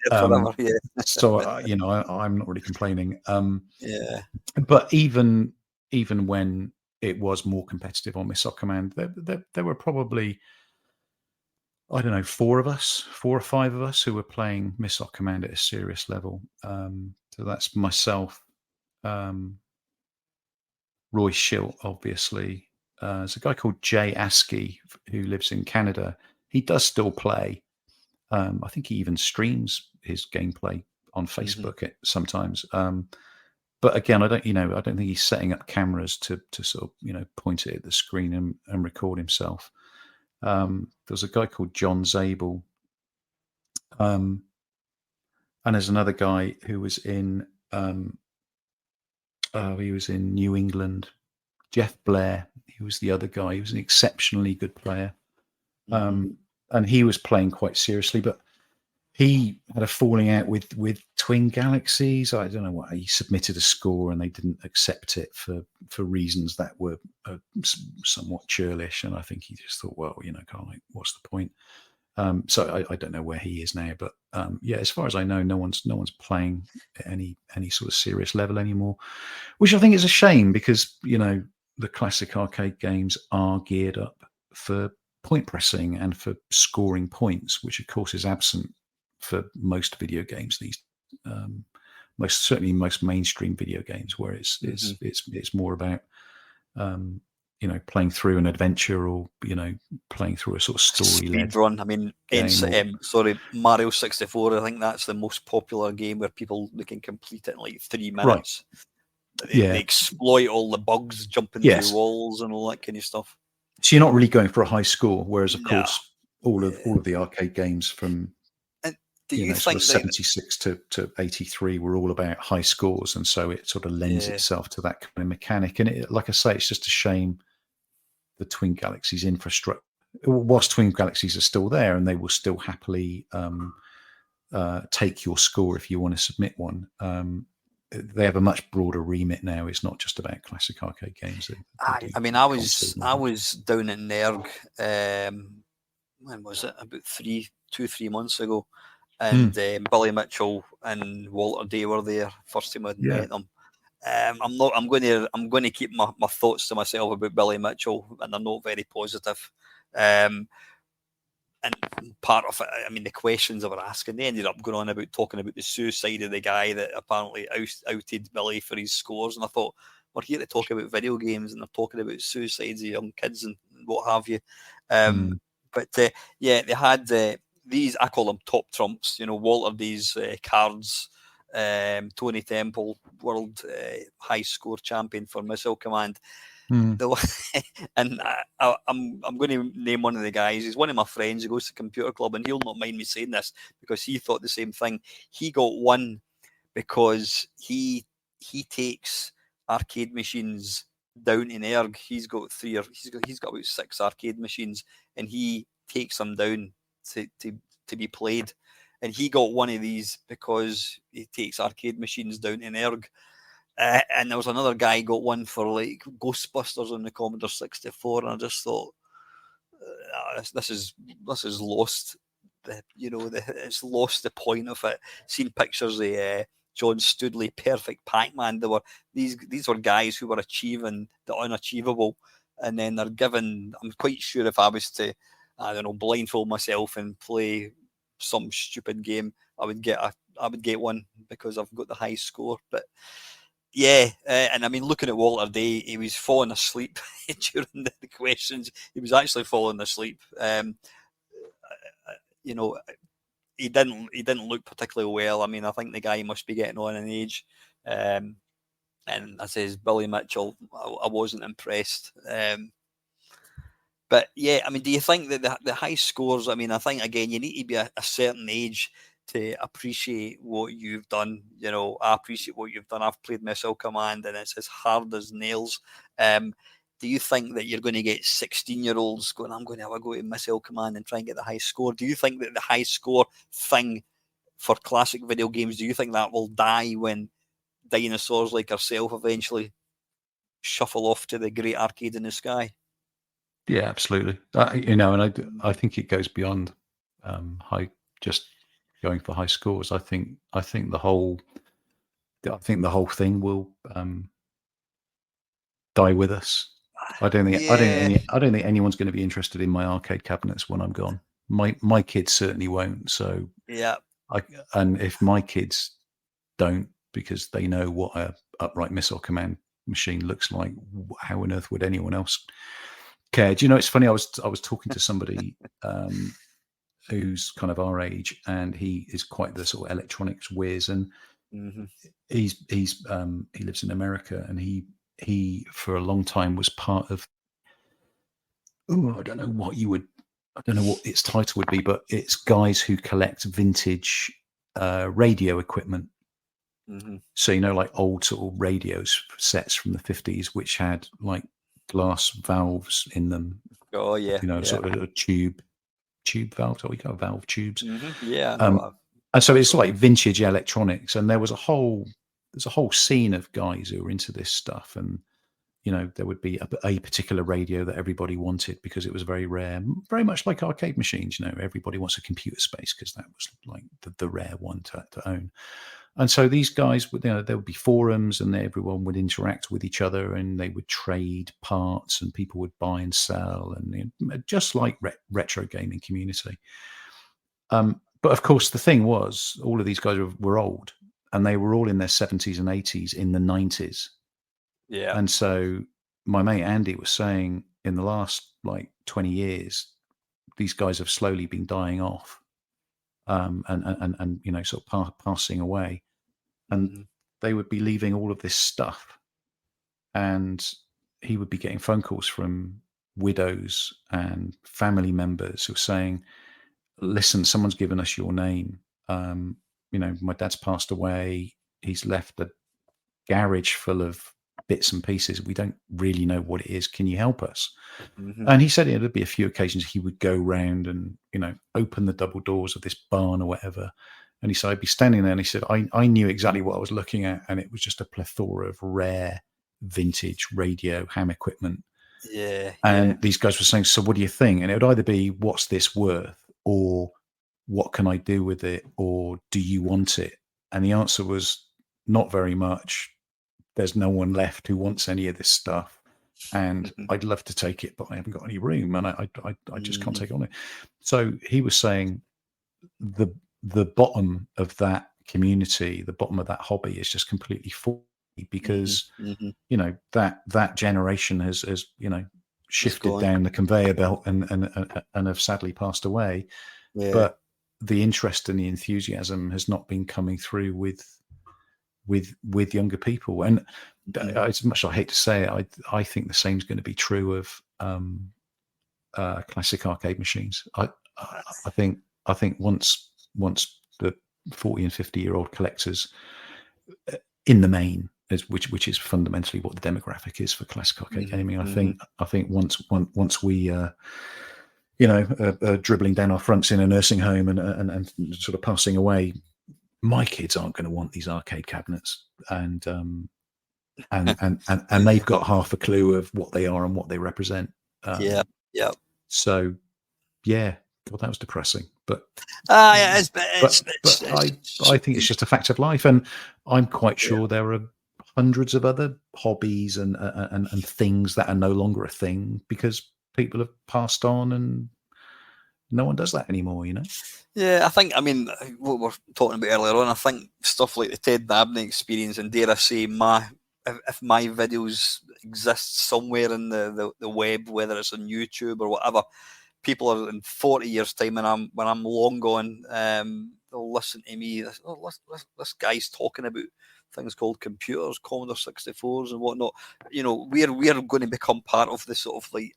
Forever. Yeah. So I'm not really complaining. Yeah. But even when it was more competitive on Missile Command, there were probably, I don't know, four or five of us who were playing Missile Command at a serious level. So that's myself, um, Roy Schilt, obviously. There's a guy called Jay Askey who lives in Canada. He does still play. I think he even streams his gameplay on Mm-hmm. Facebook sometimes. But again, I don't think he's setting up cameras to sort of point it at the screen and record himself. There's a guy called John Zabel, um, and there's another guy who was in he was in New England. Jeff Blair, he was the other guy. He was an exceptionally good player, Mm-hmm. and he was playing quite seriously. But he had a falling out with Twin Galaxies. I don't know what, he submitted a score and they didn't accept it for reasons that were somewhat churlish. And I think he just thought, well, kind of like, what's the point? So I don't know where he is now, but yeah, as far as I know, no one's playing at any sort of serious level anymore, which I think is a shame because the classic arcade games are geared up for point pressing and for scoring points, which of course is absent for most video games these most mainstream video games, where Mm-hmm. it's more about playing through an adventure or playing through a sort of story led Speed run. I mean, game or sorry, Mario 64. I think that's the most popular game where they can complete it in like 3 right. minutes. They Yeah. exploit all the bugs, jumping through Yes. walls and all that kind of stuff. So you're not really going for a high score, whereas of No. course all of the arcade games from And do you sort of think that? 76 to 83 were all about high scores, and so it sort of lends Yeah. itself to that kind of mechanic. And like I say, it's just a shame the Twin Galaxies infrastructure, whilst Twin Galaxies are still there and they will still happily take your score if you want to submit one. They have a much broader remit now. It's not just about classic arcade games. I mean, I was down at Nerg. When was it? About 3 months ago, and Billy Mitchell and Walter Day were there. First time I'd met them. I'm not. I'm going to keep my thoughts to myself about Billy Mitchell, and they're not very positive. And part of it, I mean, the questions they were asking, they ended up going on about talking about the suicide of the guy that apparently outed Billy for his scores. And I thought, we're here to talk about video games, and they're talking about suicides of young kids and what have you. But yeah, they had these, I call them top trumps, Walter Day's cards, Tony Temple, world high score champion for Missile Command. And I'm going to name one of the guys. He's one of my friends. He goes to computer club, and he'll not mind me saying this because he thought the same thing. He got one because he takes arcade machines down in Erg. He's got he's got about 6 arcade machines, and he takes them down to be played. and he got one of these because he takes arcade machines down to Nerg. And there was another guy got one for like Ghostbusters on the Commodore 64, and I just thought, this is lost. It's lost the point of it. Seen pictures of John Studley, Perfect Pac-Man. These were guys who were achieving the unachievable, and then they're given. I'm quite sure if I was to, I don't know, blindfold myself and play some stupid game, I would get one because I've got the high score. But yeah, and I mean, looking at Walter Day, he was falling asleep during the questions. He was actually falling asleep. You know, he didn't look particularly well. I mean, I think the guy must be getting on in age. And I says Billy Mitchell, I wasn't impressed. But yeah, I mean, do you think that the high scores? I mean, I think again, you need to be a certain age to appreciate what you've done. I appreciate what you've done. I've played Missile Command, and it's as hard as nails. Do you think that you're going to get 16-year-olds going, I'm going to have a go to Missile Command and try and get the high score? Do you think that the high score thing for classic video games, do you think that will die when dinosaurs like ourselves eventually shuffle off to the great arcade in the sky? Yeah, absolutely. And I think it goes beyond high, just going for high scores. I think the whole thing will die with us. I don't think anyone's going to be interested in my arcade cabinets when I'm gone. My kids certainly won't. So yeah, and if my kids don't, because they know what a upright Missile Command machine looks like, how on earth would anyone else care? Do you know, it's funny, I was talking to somebody who's kind of our age, and he is quite the sort of electronics whiz, and he lives in America, and he for a long time was part of, I don't know what its title would be, but it's guys who collect vintage radio equipment. So, like old sort of radios sets from the 50s, which had like glass valves in them. Oh yeah, sort of a tube valves. We got valve tubes. Yeah. And so it's like vintage electronics, and there was a whole scene of guys who were into this stuff, and there would be a particular radio that everybody wanted because it was very rare, very much like arcade machines. Everybody wants a computer space because that was like the rare one to own. And so these guys would, there would be forums, and everyone would interact with each other, and they would trade parts, and people would buy and sell, and just like retro gaming community. But of course, the thing was, all of these guys were old, and they were all in their 70s and 80s in the 90s. Yeah. And so my mate Andy was saying, in the last like 20 years, these guys have slowly been dying off. And sort of passing away, and they would be leaving all of this stuff, and he would be getting phone calls from widows and family members who were saying, listen, someone's given us your name. My dad's passed away. He's left a garage full of bits and pieces. We don't really know what it is. Can you help us? And he said there'd be a few occasions he would go round and, open the double doors of this barn or whatever. And he said, I'd be standing there, and he said, I knew exactly what I was looking at. And it was just a plethora of rare vintage radio ham equipment. Yeah. And these guys were saying, so what do you think? And it would either be, what's this worth? Or what can I do with it? Or do you want it? And the answer was, not very much. There's no one left who wants any of this stuff. And I'd love to take it, but I haven't got any room, and I just can't take on it. So he was saying the bottom of that community, the bottom of that hobby is just completely full, because that generation has shifted down the conveyor belt and have sadly passed away. Yeah. But the interest and the enthusiasm has not been coming through with younger people. And as much as I hate to say it, I think the same is going to be true of classic arcade machines. I think once the 40 and 50-year-old collectors, in the main, which is fundamentally what the demographic is for classic arcade gaming, I think once we dribbling down our fronts in a nursing home and sort of passing away. My kids aren't going to want these arcade cabinets, and they've got half a clue of what they are and what they represent. Yeah. So, yeah, well, that was depressing, but Yeah, I think it's just a fact of life, and I'm quite sure there are hundreds of other hobbies and things that are no longer a thing because people have passed on and no one does that anymore, Yeah, I mean, what we were talking about earlier on, I think stuff like the Ted Dabney Experience, and dare I say, if my videos exist somewhere in the web, whether it's on YouTube or whatever, people are in 40 years' time, and when I'm long gone, they'll listen to me. Oh, this guy's talking about things called computers, Commodore 64s and whatnot. We're going to become part of the sort of like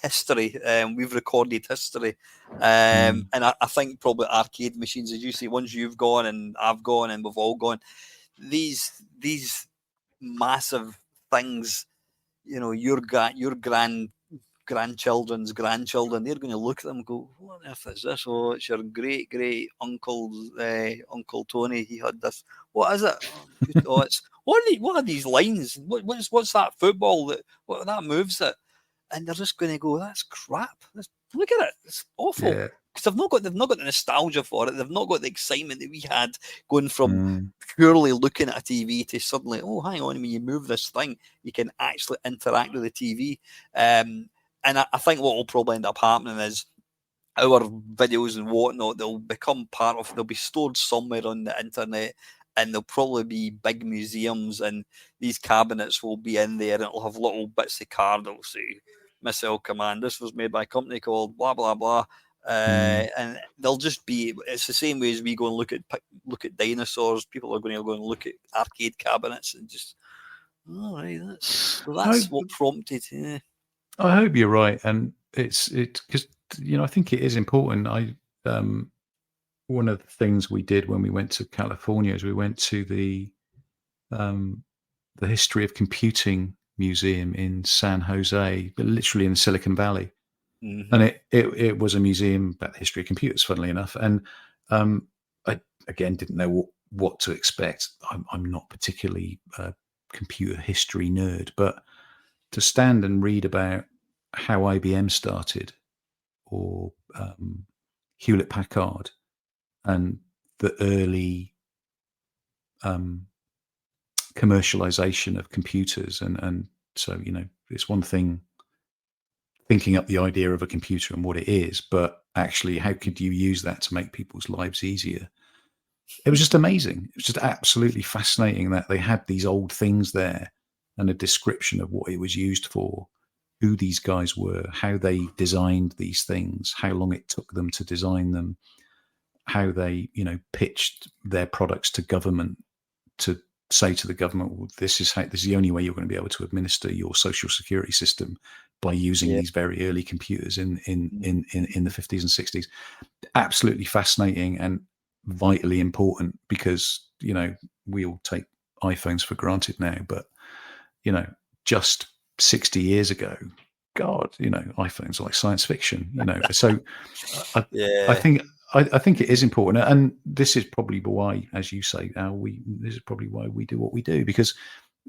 history. We've recorded history, and I think probably arcade machines, as you say, once you've gone and I've gone and we've all gone, these massive things, your grandchildren's grandchildren, they're going to look at them and go, "What on earth is this? Oh, it's your great uncle's Uncle Tony. He had this. What is it? Oh, it's what are these lines? What's that football that moves it?" And they're just going to go, "That's crap. Look at it. It's awful." Yeah. Because they've not got the nostalgia for it. They've not got the excitement that we had going from Mm. purely looking at a TV to suddenly, oh, hang on, when you move this thing, you can actually interact with the TV. And I think what will probably end up happening is our videos and whatnot, they'll be stored somewhere on the internet, and there'll probably be big museums, and these cabinets will be in there, and it'll have little bits of card that'll say Missile Command, this was made by a company called blah blah blah. And they'll just be, it's the same way as we go and look at dinosaurs. People are going to go and look at arcade cabinets and just, all right, that's what prompted. Yeah. I hope you're right, and it's because I think it is important. One of the things we did when we went to California is we went to the History of Computing Museum in San Jose, but literally in Silicon Valley, and it was a museum about the history of computers, funnily enough. And I again didn't know what to expect. I'm not particularly a computer history nerd, but to stand and read about how IBM started, or Hewlett Packard, and the early commercialization of computers, and so it's one thing thinking up the idea of a computer and what it is, but actually how could you use that to make people's lives easier? It was just amazing. It was just absolutely fascinating that they had these old things there and a description of what it was used for, who these guys were, how they designed these things, how long it took them to design them, how they, pitched their products to government to say to the government, well, this is the only way you're going to be able to administer your social security system, by using these very early computers in the 50s and 60s. Absolutely fascinating and vitally important, because we all take iPhones for granted now, but just 60 years ago, God, iPhones are like science fiction, So I think it is important, and this is probably why, as you say, this is probably why we do what we do, because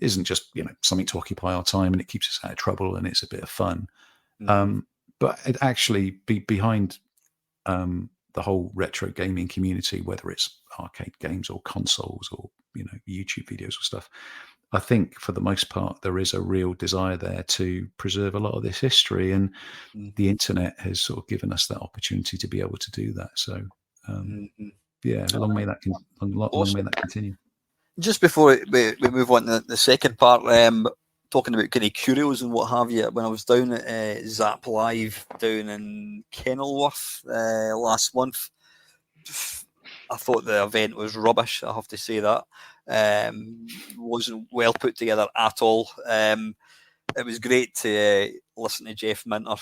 it isn't just something to occupy our time and it keeps us out of trouble and it's a bit of fun, but it actually behind the whole retro gaming community, whether it's arcade games or consoles or YouTube videos or stuff, I think for the most part there is a real desire there to preserve a lot of this history, and the internet has sort of given us that opportunity to be able to do that. So yeah, long may that continue. Just before we move on to the second part, talking about kind of curios and what have you, when I was down at Zap Live down in Kenilworth last month, I thought the event was rubbish. I have to say that. Wasn't well put together at all. It was great to listen to Jeff Minter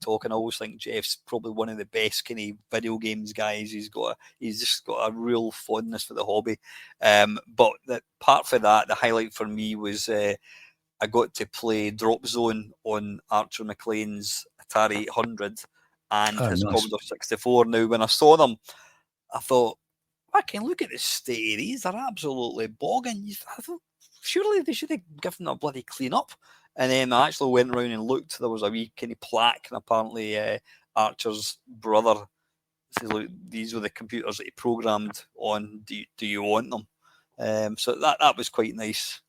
talking. I always think Jeff's probably one of the best kind of video games guys. He's just got a real fondness for the hobby. But apart from that, the highlight for me was I got to play Drop Zone on Archer McLean's Atari 800 and Oh, his nice. Commodore 64. Now, when I saw them, I thought, I can look at the state of these. They're absolutely bogging. I thought, surely they should have given them a bloody clean up. And then I actually went around and looked. There was a wee kind of plaque, and apparently Archer's brother says, "Look, these were the computers that he programmed on. Do you want them?" So that was quite nice.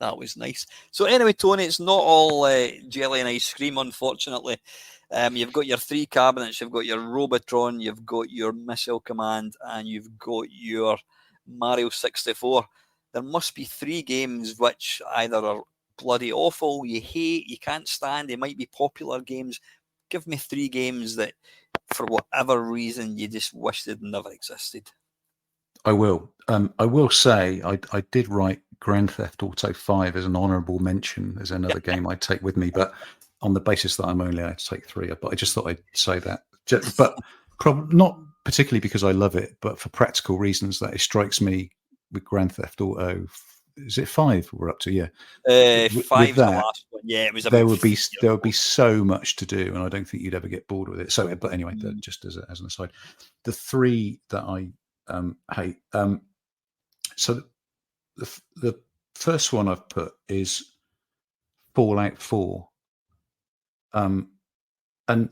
That was nice. So anyway, Tony, it's not all jelly and ice cream, unfortunately. You've got your 3 cabinets, you've got your Robotron, you've got your Missile Command, and you've got your Mario 64. There must be 3 games which either are bloody awful, you hate, you can't stand, they might be popular games. Give me 3 games that, for whatever reason, you just wish they'd never existed. I will. I will say I did write Grand Theft Auto 5 as an honourable mention as another game I'd take with me, but on the basis that I'm only allowed to take 3. But I just thought I'd say that. But not particularly because I love it, but for practical reasons that it strikes me with Grand Theft Auto. Is it 5 we're up to? Yeah. 5's the last one. Yeah, it was. There would be so much to do, and I don't think you'd ever get bored with it. So, but anyway, just as an aside, the 3 that I hate. So the first one I've put is Fallout 4, and it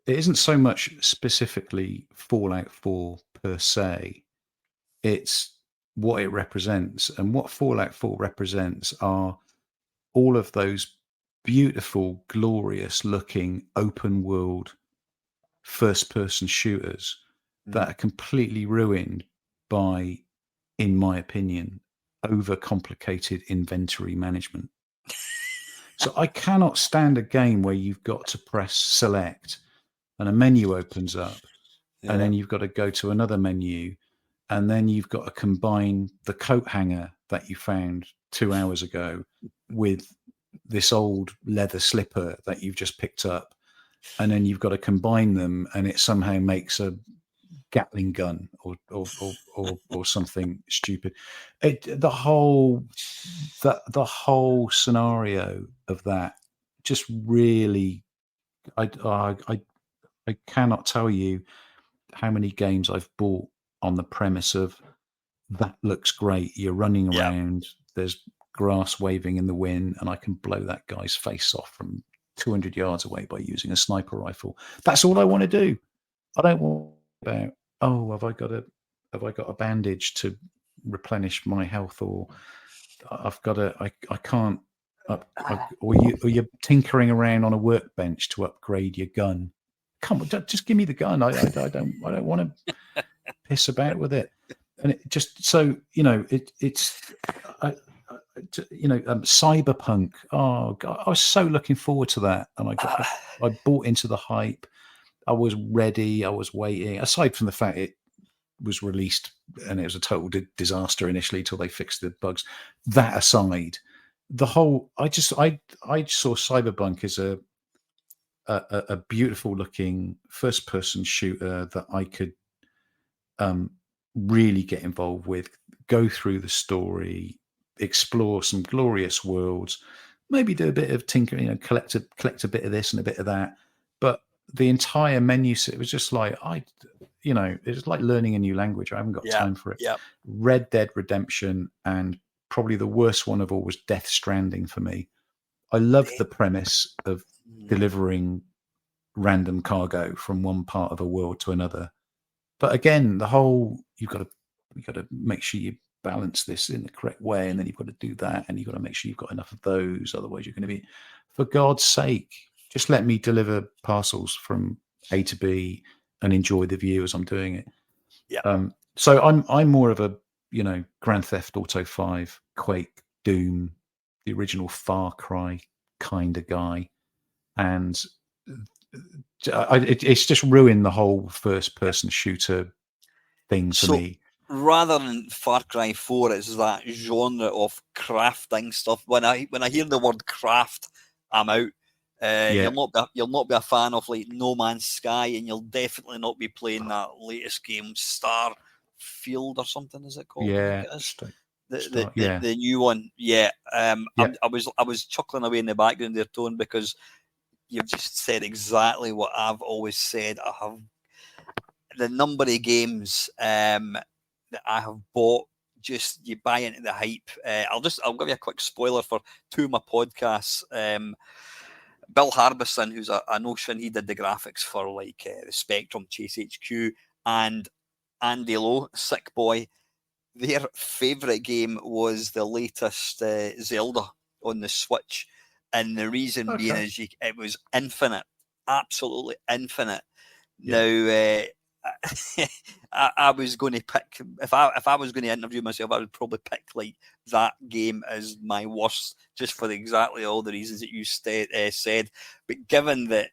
isn't so much specifically Fallout 4 per se. It's what it represents, and what Fallout 4 represents are all of those beautiful, glorious-looking open world first-person shooters that are completely ruined by, in my opinion, overcomplicated inventory management. So I cannot stand a game where you've got to press select and a menu opens up, and then you've got to go to another menu, and then you've got to combine the coat hanger that you found 2 hours ago with this old leather slipper that you've just picked up, and then you've got to combine them, and it somehow makes a Gatling gun or something stupid. The whole scenario of that just really, I cannot tell you how many games I've bought on the premise of that looks great. You're running around, there's grass waving in the wind, and I can blow that guy's face off from 200 yards away by using a sniper rifle. That's all I want to do. I don't want about, have I got a bandage to replenish my health, or I've got I can't, or you're tinkering around on a workbench to upgrade your gun. Come on, just give me the gun. I don't want to piss about with it. And it just, so, Cyberpunk. Oh God, I was so looking forward to that, and I bought into the hype. I was ready. I was waiting. Aside from the fact it was released and it was a total disaster initially till they fixed the bugs. That aside, the whole, I saw Cyberpunk as a beautiful looking first person shooter that I could really get involved with, go through the story, explore some glorious worlds, maybe do a bit of tinkering, collect a bit of this and a bit of that. But the entire menu set was just like, it's like learning a new language. I haven't got time for it. Yep. Red Dead Redemption, and probably the worst one of all was Death Stranding for me. I loved the premise of delivering random cargo from one part of a world to another. But again, the whole, you've got to make sure you balance this in the correct way, and then you've got to do that, and you've got to make sure you've got enough of those. Otherwise, you're going to be, for God's sake, just let me deliver parcels from A to B and enjoy the view as I'm doing it. Yeah. So I'm more of a Grand Theft Auto 5, Quake, Doom, the original Far Cry kind of guy, and it's just ruined the whole first person shooter thing for me. Rather than Far Cry 4, it's that genre of crafting stuff. When I hear the word craft, I'm out. You'll not be a fan of like No Man's Sky, and you'll definitely not be playing that latest game, Starfield or something. Is it called? Yeah, I think it is. The the new one. Yeah. I was chuckling away in the background there, Tone, because you've just said exactly what I've always said. I have the number of games that I have bought. Just you buy into the hype. I'll give you a quick spoiler for two of my podcasts. Bill Harbison, who's a notion, he did the graphics for like the Spectrum, Chase HQ, and Andy Lowe, Sick Boy. Their favourite game was the latest Zelda on the Switch, and the reason being is it was infinite, absolutely infinite. Yeah. Now, I was going to pick if I was going to interview myself, I would probably pick like that game as my worst, just for exactly all the reasons that you said. But given that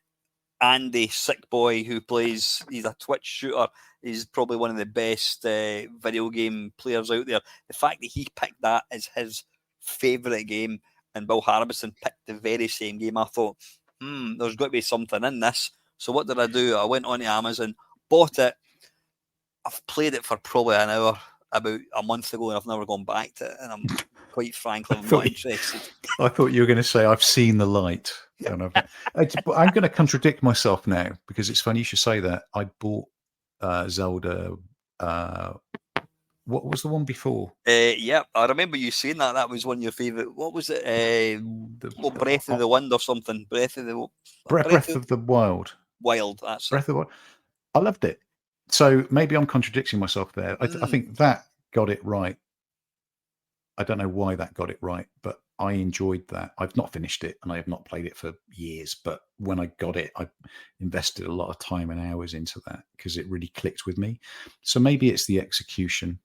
Andy Sick Boy, who plays, he's a Twitch shooter, he's probably one of the best video game players out there. The fact that he picked that as his favourite game, and Bill Harbison picked the very same game, I thought, there's got to be something in this. So what did I do? I went on to Amazon, bought it. I've played it for probably an hour about a month ago, and I've never gone back to it. And I'm quite frankly not interested. I thought you were going to say I've seen the light. And I'm going to contradict myself now, because it's funny you should say that. I bought Zelda. What was the one before? Yeah, I remember you saying that. That was one of your favourite. What was it? Breath of the Wind or something. Breath of the Wild. Wild. That's Breath of the Wild. I loved it. So maybe I'm contradicting myself there. I think that got it right. I don't know why that got it right, but I enjoyed that. I've not finished it, and I have not played it for years. But when I got it, I invested a lot of time and hours into that because it really clicked with me. So maybe it's the execution,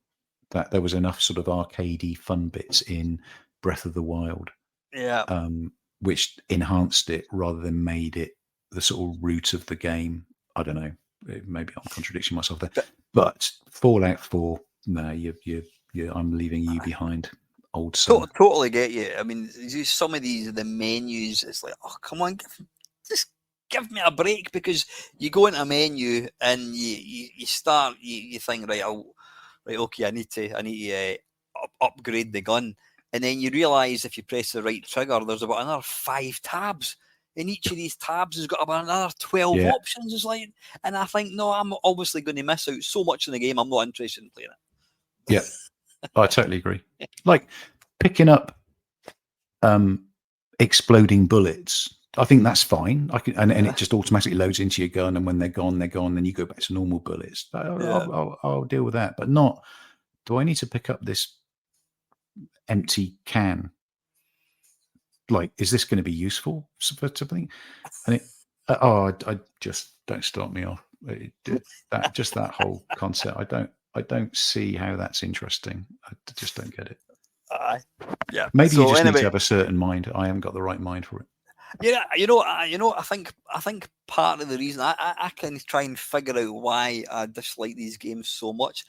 that there was enough sort of arcadey fun bits in Breath of the Wild, which enhanced it rather than made it the sort of root of the game. I don't know. Maybe I'm contradicting myself there. But Fallout 4, no, I'm leaving you behind, old son. Totally get you. I mean, some of the menus, it's like, oh, come on, just give me a break, because you go into a menu and you start, you think, right, okay, I need to upgrade the gun, and then you realise if you press the right trigger, there's about another 5 tabs. And each of these tabs has got about another 12 options. It's like, and I think, no, I'm obviously going to miss out so much in the game. I'm not interested in playing it. Yeah, I totally agree. Like picking up exploding bullets, I think that's fine. And it just automatically loads into your gun, and when they're gone, then you go back to normal bullets. I'll deal with that, but not, do I need to pick up this empty can? Like, is this going to be useful for something? And I just, don't start me off. That whole concept, I don't see how that's interesting. I just don't get it. Maybe you just need to have a certain mind. I haven't got the right mind for it. Yeah, I think part of the reason I can try and figure out why I dislike these games so much,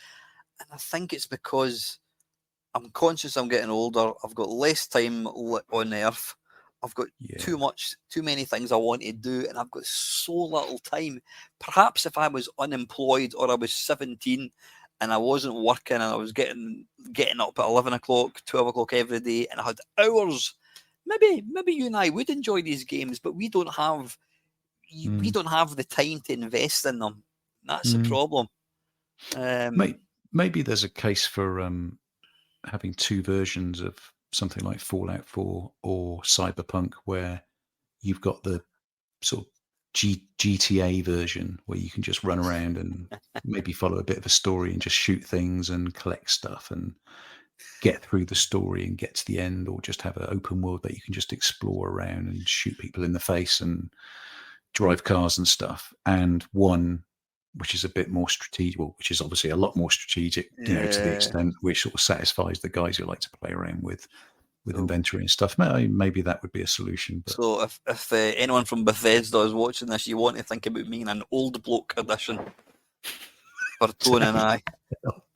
and I think it's because I'm conscious I'm getting older. I've got less time on earth. I've got too many things I want to do, and I've got so little time. Perhaps if I was unemployed, or I was 17 and I wasn't working, and I was getting up at 11 o'clock, 12 o'clock every day, and I had hours, maybe you and I would enjoy these games, but we don't have the time to invest in them. That's the problem. Maybe there's a case for having two versions of something like Fallout 4 or Cyberpunk, where you've got the sort of GTA version where you can just run around and maybe follow a bit of a story and just shoot things and collect stuff and get through the story and get to the end, or just have an open world that you can just explore around and shoot people in the face and drive cars and stuff. And one which is a bit more strategic, which is obviously a lot more strategic, to the extent which sort of satisfies the guys who like to play around with inventory and stuff. Maybe that would be a solution. But. So if anyone from Bethesda is watching this, you want to think about me in an old bloke edition for Tone and I.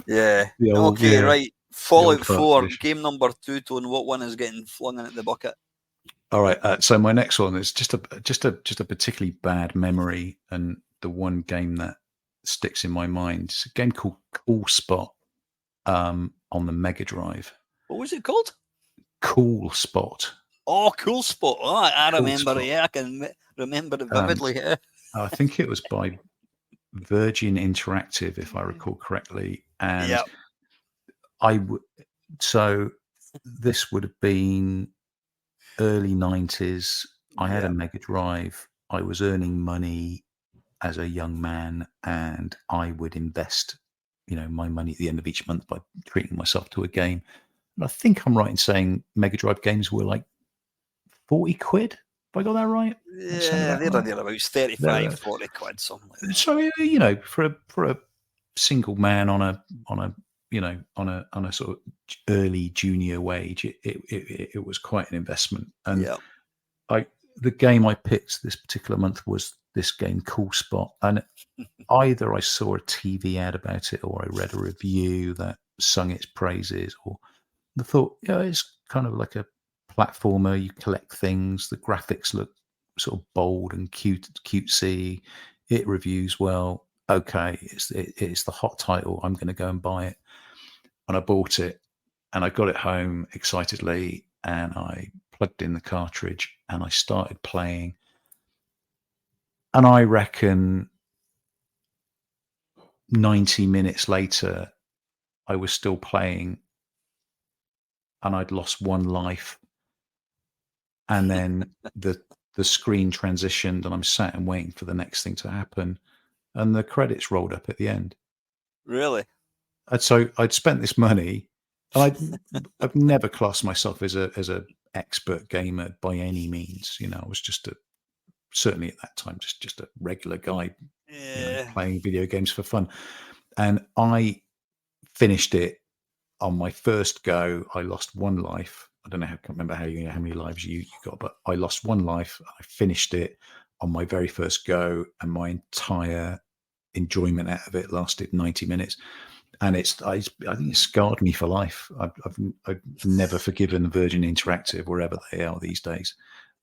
Yeah. Right. Fallout 4, edition. Game number 2, Tone. What one is getting flung in at the bucket? All right. So my next one is just a particularly bad memory, and the one game that sticks in my mind. It's a game called Cool Spot on the Mega Drive. What was it called? Cool Spot. Oh, Cool Spot. Oh, I remember it. Yeah, remember it vividly. Yeah. I think it was by Virgin Interactive, if I recall correctly, and Yep. so this would have been early 90s. I had a Yep. Mega Drive. I was earning money as a young man, and I would invest, my money at the end of each month by treating myself to a game. And I think I'm right in saying Mega Drive games were like 40 quid. Have I got that right? That sound Yeah, about they're right? about 35, 40 quid, something like that. So for a single man on a sort of early junior wage, it was quite an investment. And Yeah. the game I picked this particular month was this game Cool Spot, and either I saw a TV ad about it or I read a review that sung its praises, or I thought, it's kind of like a platformer. You collect things. The graphics look sort of bold and cutesy. It reviews well. Okay, it's the hot title. I'm going to go and buy it. And I bought it, and I got it home excitedly, and I plugged in the cartridge, and I started playing. And I reckon 90 minutes later, I was still playing, and I'd lost one life. And then the screen transitioned, and I'm sat and waiting for the next thing to happen, and the credits rolled up at the end. Really? And so I'd spent this money, and I've never classed myself as a expert gamer by any means. I was just certainly at that time just a regular guy, Yeah. playing video games for fun. And I finished it on my first go. I lost one life. I don't know. I can't remember how many lives you got, but I lost one life. I finished it on my very first go, and my entire enjoyment out of it lasted 90 minutes. And I think it scarred me for life. I've never forgiven Virgin Interactive, wherever they are these days,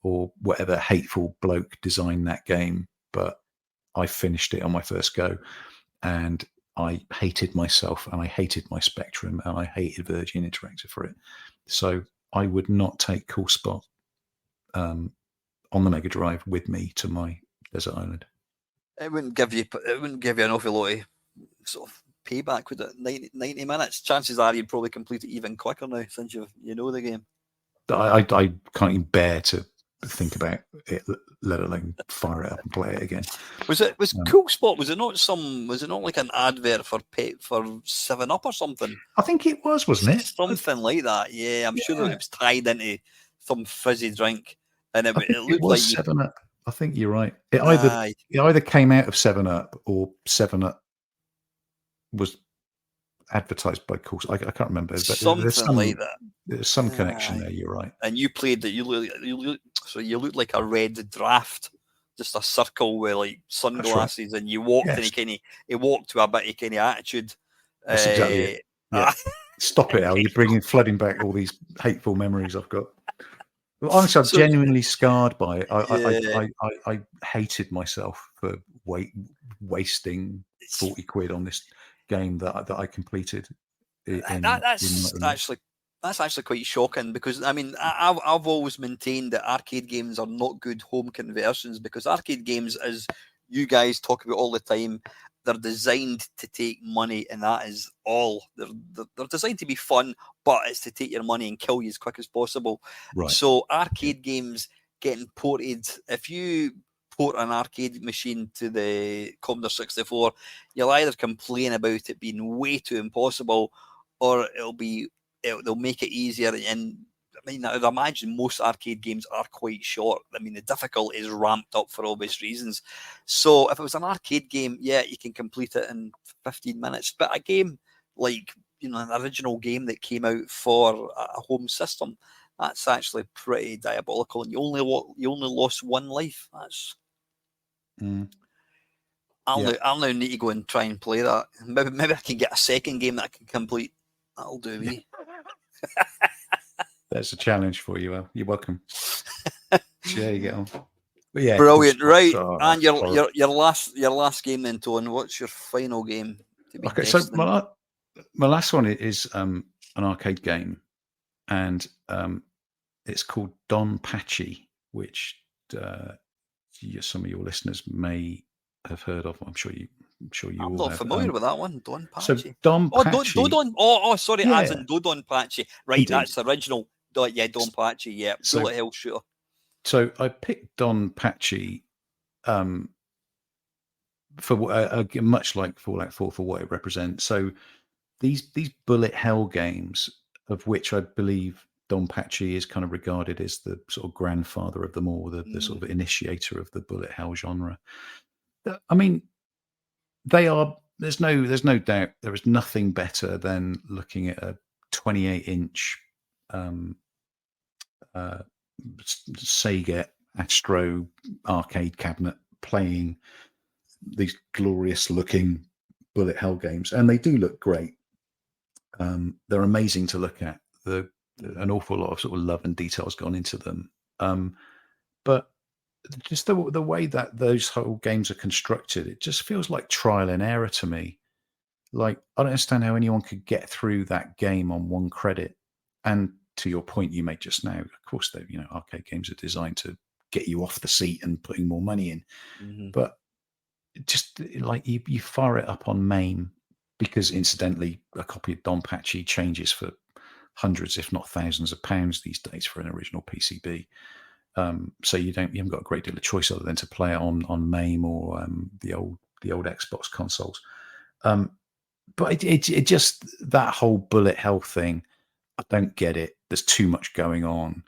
or whatever hateful bloke designed that game. But I finished it on my first go, and I hated myself, and I hated my Spectrum, and I hated Virgin Interactive for it. So I would not take Cool Spot on the Mega Drive with me to my desert island. It wouldn't give you an awful lot of sort of payback with it. 90 minutes. Chances are you'd probably complete it even quicker now since you know the game. I can't even bear to think about it, let alone fire it up and play it again. Was Cool Spot? Was it not like an advert for 7-Up or something? I think it was, wasn't it? Something like that. Yeah, I'm sure that it was tied into some fizzy drink, and it It looked was like 7-Up. I think you're right. It either came out of 7-Up, or 7-Up was advertised by Cool. I can't remember, but something like that. There's some connection there. You're right. And you played that. You look like a red draft, just a circle with like sunglasses, right. And you walked, yes. And he walked with a bit of kind of attitude. That's exactly it. Yeah. Stop it, Al. You're flooding back all these hateful memories I've got. Well, honestly, I'm genuinely scarred by it. I hated myself for wasting 40 quid on this game that I completed. That's actually quite shocking, because I mean I've always maintained that arcade games are not good home conversions, because arcade games, as you guys talk about all the time, they're designed to take money, and that is all. They're designed to be fun, but it's to take your money and kill you as quick as possible. Right. So arcade games getting ported, if you port an arcade machine to the Commodore 64, you'll either complain about it being way too impossible, or they'll make it easier. And I mean, I'd imagine most arcade games are quite short. I mean, the difficulty is ramped up for obvious reasons. So if it was an arcade game, yeah, you can complete it in 15 minutes. But a game like, an original game that came out for a home system, that's actually pretty diabolical. And you only lost one life. That's. I'll now need to go and try and play that. Maybe I can get a second game that I can complete. That'll do me. That's a challenge for you, Al. You're welcome. See how you get on. But yeah, brilliant, right? And your last game then, Tone. What's your final game? Okay, so my last one is an arcade game, and it's called Don Pachi, which some of your listeners may have heard of. I'm sure you I'm all not have. familiar with that one. Don So Pachi. Don Oh, Pachi, Dodon. Oh, sorry, as yeah, in Dodon Pachi. Right, indeed. that's the original. Yeah, Don Pachi. Yeah, So bullet hell shooter. I picked Don Pachi um, for much like Fallout 4 for what it represents. So these bullet hell games, of which I believe Don Pachi is kind of regarded as the sort of grandfather of them all, the sort of initiator of the bullet hell genre. I mean, they are. There's no doubt. There is nothing better than looking at a 28-inch Sega Astro arcade cabinet playing these glorious looking bullet hell games, and they do look great. They're amazing to look at. An awful lot of sort of love and detail has gone into them. But just the way that those whole games are constructed, it just feels like trial and error to me. Like, I don't understand how anyone could get through that game on one credit. And to your point you made just now, of course, arcade games are designed to get you off the seat and putting more money in. But just like you fire it up on MAME, because incidentally, a copy of Don Pachi changes for hundreds, if not thousands of pounds these days for an original PCB. So you haven't got a great deal of choice other than to play it on MAME or the old Xbox consoles. But it just, that whole bullet hell thing, I don't get it. There's too much going on.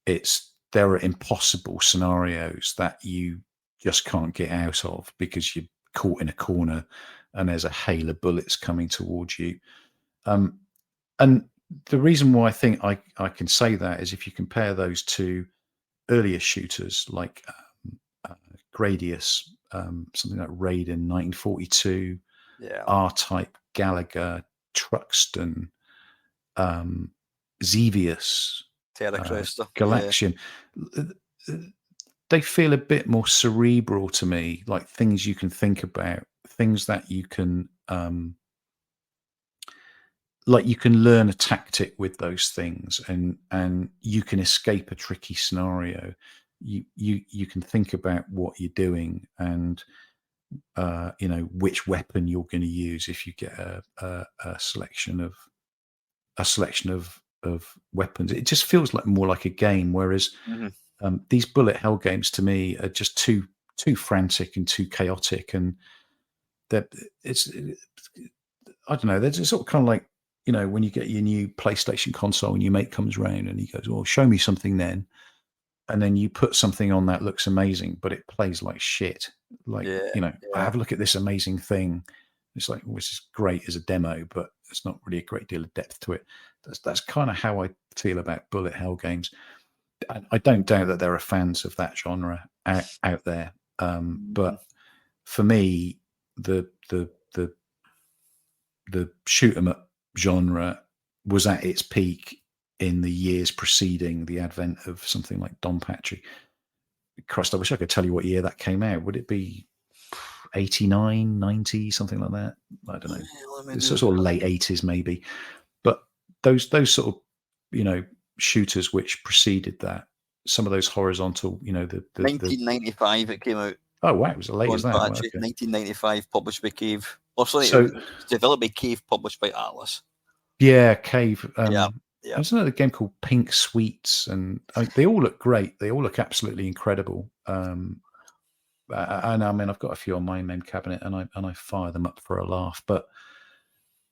There are impossible scenarios that you just can't get out of because you're caught in a corner and there's a hail of bullets coming towards you. And the reason why I think I can say that is if you compare those to earlier shooters like Gradius, something like Raiden 1942, R-Type, Gallagher, Truxton, Xevious, Galaxian. They feel a bit more cerebral to me, like things you can think about, things that you can like you can learn a tactic with those things, and you can escape a tricky scenario. You can think about what you're doing and which weapon you're going to use if you get a selection of weapons. It just feels like more like a game, whereas these bullet hell games to me are just too frantic and too chaotic, and that it's I don't know. There's sort of kind of like, when you get your new PlayStation console and your mate comes around and he goes, "Well, show me something then," and then you put something on that looks amazing, but it plays like shit. Like, I have a look at this amazing thing. It's like, which is great as a demo, but there's not really a great deal of depth to it. That's kind of how I feel about bullet hell games. I don't doubt that there are fans of that genre out there, but for me, the shoot 'em up genre was at its peak in the years preceding the advent of something like Don Pachi. Christ, I wish I could tell you what year that came out. Would it be 89, 90, something like that? I don't know. It's sort of late 80s maybe. But those sort of, shooters which preceded that, some of those horizontal, the 1995 it came out. Oh, wow, it was as late as that. Wow, okay. 1995, published by Cave. Or sorry, So, developed by Cave, published by Atlas. Yeah, Cave. Yeah. There's another game called Pink Sweets, and they all look great. They all look absolutely incredible. And I mean, I've got a few on my main cabinet, and I fire them up for a laugh. But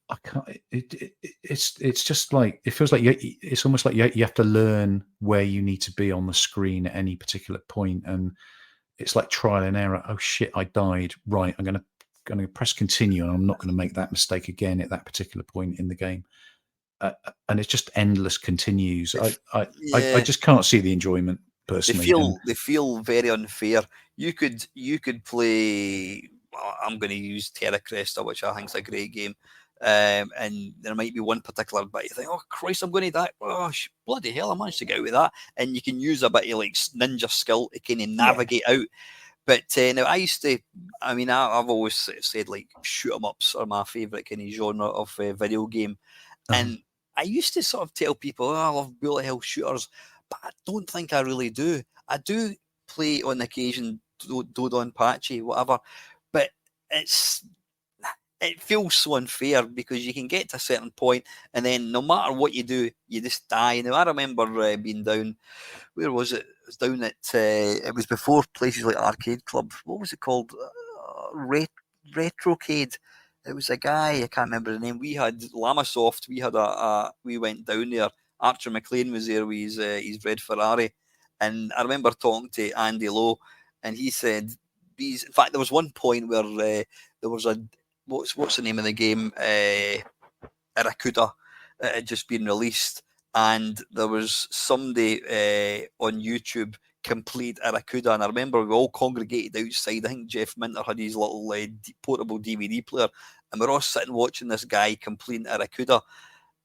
I can't. It's just like, it feels like it's almost like you have to learn where you need to be on the screen at any particular point, and it's like trial and error. Oh shit, I died. Right, I'm going to press continue, and I'm not going to make that mistake again at that particular point in the game. And it's just endless continues. I just can't see the enjoyment personally. They feel very unfair. You could play. I'm going to use Terra Cresta, which I think is a great game. And there might be one particular bit you think, "Oh Christ, I'm going to die." Oh bloody hell, I managed to get out with that. And you can use a bit of like ninja skill to kind of navigate out. But now I've always said like shoot 'em ups are my favourite kind of genre of video game. And I used to sort of tell people, I love bullet hell shooters, but I don't think I really do. I do play on occasion Dodonpachi, whatever. But it feels so unfair because you can get to a certain point and then no matter what you do, you just die. Now, I remember being down, where was it? It was down at, it was before places like Arcade Club. What was it called? Retrocade. It was a guy, I can't remember the name. We had Lamasoft, we went down there. Archer McLean was there with his red Ferrari. And I remember talking to Andy Lowe and he said, in fact, there was one point where there was what's the name of the game? Arakuda. It had just been released, and there was somebody on YouTube complete Arakuda, and I remember we all congregated outside. I think Jeff Minter had his little portable DVD player, and we're all sitting watching this guy completing Arakuda.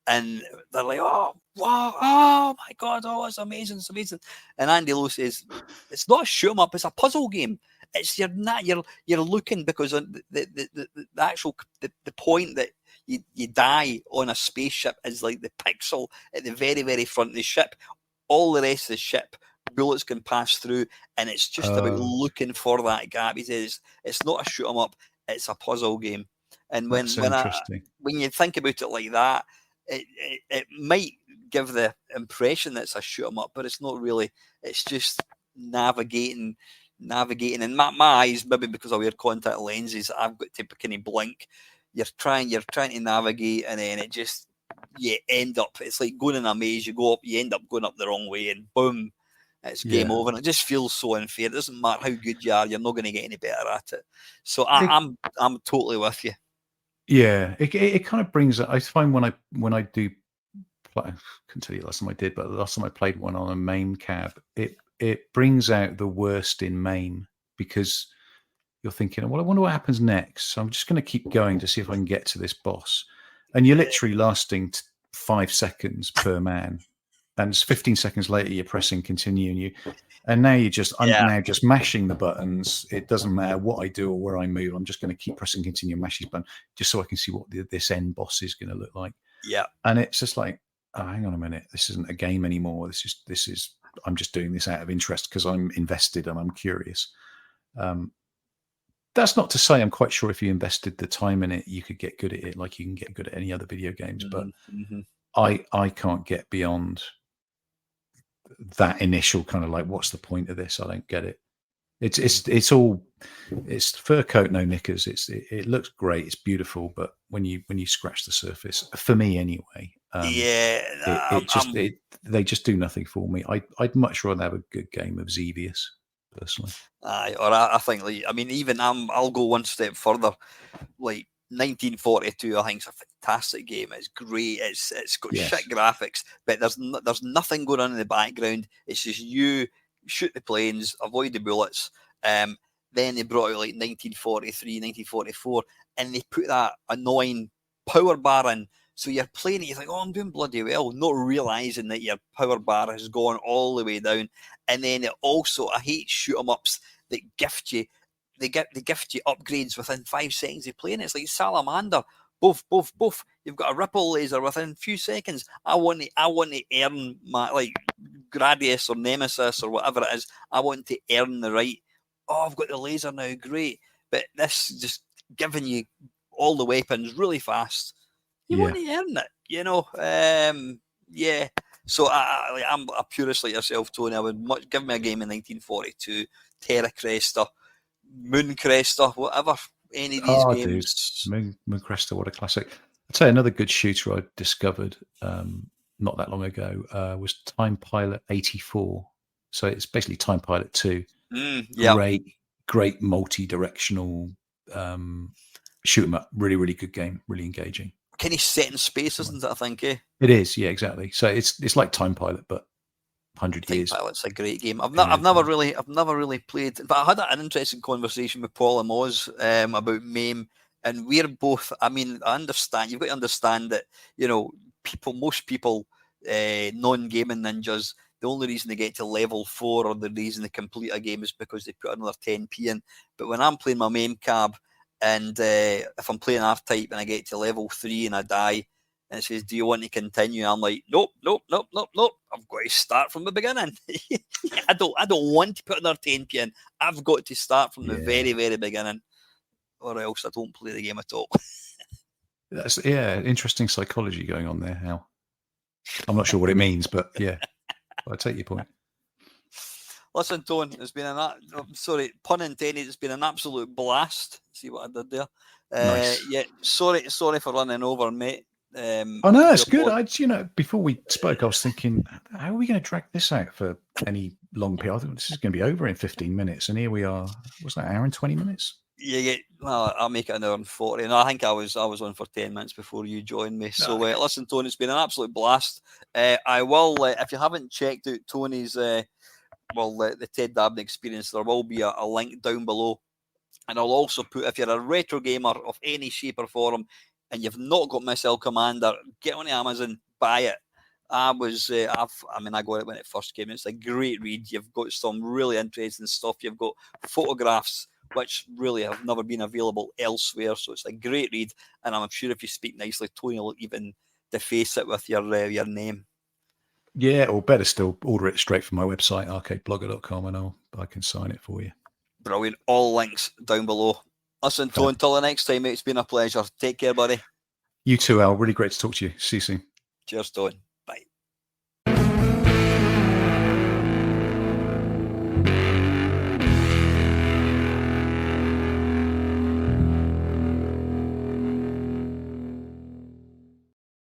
And they're like, oh, wow, oh my God, oh, it's amazing, it's amazing. And Andy Lowe says, it's not a shoot 'em up, it's a puzzle game. It's you're looking because the actual the point that you die on a spaceship is like the pixel at the very, very front of the ship. All the rest of the ship, bullets can pass through, and it's just about looking for that gap. He says it's not a shoot 'em up, it's a puzzle game. And when you think about it like that, it might give the impression that it's a shoot 'em up, but it's not really. It's just navigating. And my eyes, maybe because I wear contact lenses, I've got to kind of blink. You're trying to navigate, and then you end up. It's like going in a maze. You go up, you end up going up the wrong way, and boom, it's game over. And it just feels so unfair. It doesn't matter how good you are, you're not going to get any better at it. So I'm totally with you. Yeah, it kind of brings. I find when I do play, I couldn't tell you the last time I did, but the last time I played one on a main cab, it brings out the worst in main because you're thinking, well, I wonder what happens next. So I'm just going to keep going to see if I can get to this boss, and you're literally lasting 5 seconds per man, and 15 seconds later you're pressing continue, and now I'm now just mashing the buttons. It doesn't matter what I do or where I move. I'm just going to keep pressing continue and mash these buttons just so I can see what this end boss is going to look like. Yeah. And it's just like, oh, hang on a minute. This isn't a game anymore. This is, I'm just doing this out of interest because I'm invested and I'm curious. That's not to say I'm quite sure if you invested the time in it, you could get good at it like you can get good at any other video games. But I can't get beyond that initial kind of like, what's the point of this? I don't get it. It's fur coat, no knickers. It looks great. It's beautiful, but when you scratch the surface, for me anyway, they just do nothing for me. I'd much rather have a good game of Xevious personally. I think even I'll go one step further. Like 1942, I think it's a fantastic game. It's great. It's got shit graphics, but there's nothing going on in the background. It's just you shoot the planes, avoid the bullets. Then they brought out like 1943, 1944, and they put that annoying power bar in. So you're playing it, you think, oh, I'm doing bloody well, not realising that your power bar has gone all the way down. And then it also, I hate shoot 'em ups that gift you. They gift you upgrades within 5 seconds of playing. It's like Salamander. Both. You've got a ripple laser within a few seconds. I want to earn my like Gradius or Nemesis or whatever it is. I want to earn the right. Oh, I've got the laser now. Great. But this just giving you all the weapons really fast. You want to earn it, yeah. So I'm a purist like yourself, Tony. I would give me a game in 1942, Terra Cresta, Moon Cresta, whatever. Any of these games. Dude. Moon Cresta, what a classic. I'd say another good shooter I discovered not that long ago was Time Pilot 84. So it's basically Time Pilot 2. Great multi-directional shoot 'em up. Really, really good game. Really engaging. Kind of set in space, isn't it? I think. It is, yeah, exactly. So it's like Time Pilot, but 100 years. Time Pilot's a great game. I've never really played, but I had an interesting conversation with Paul and Moz about MAME, and we're both. I mean, I understand. You've got to understand that most people, non-gaming ninjas, the only reason they get to level 4 or the reason they complete a game is because they put another 10p in. But when I'm playing my MAME cab, and if I'm playing R-Type and I get to level 3 and I die, And it says, "Do you want to continue?" I'm like, "Nope, nope, nope, nope, nope. I've got to start from the beginning. I don't want to put another 10p in. I've got to start from the very, very beginning, or else I don't play the game at all." That's interesting psychology going on there. How I'm not sure what it means, but yeah, I take your point. Listen, Tone, it's been sorry, pun intended. It's been an absolute blast. See what I did there? Nice. Yeah, sorry for running over, mate. Oh no, it's good. Before we spoke, I was thinking, how are we going to drag this out for any long period? I thought this is going to be over in 15 minutes, and here we are. What's that, hour and 20 minutes? Yeah, well, I'll make it an hour and 40. No, I think I was on for 10 minutes before you joined me. So, listen, Tony, it's been an absolute blast. I will, if you haven't checked out Tony's, the Ted Dabney Experience, there will be a link down below. And I'll also put, if you're a retro gamer of any shape or form and you've not got Missile Commander, get on Amazon, buy it. I got it when it first came. It's a great read. You've got some really interesting stuff. You've got photographs which really have never been available elsewhere. So it's a great read. And I'm sure if you speak nicely, Tony will even deface it with your name. Yeah, or better still, order it straight from my website, arcadeblogger.com, and I can sign it for you. Brilliant. All links down below. Listen, Tony, until the next time, mate, it's been a pleasure. Take care, buddy. You too, Al. Really great to talk to you. See you soon. Cheers, Tony.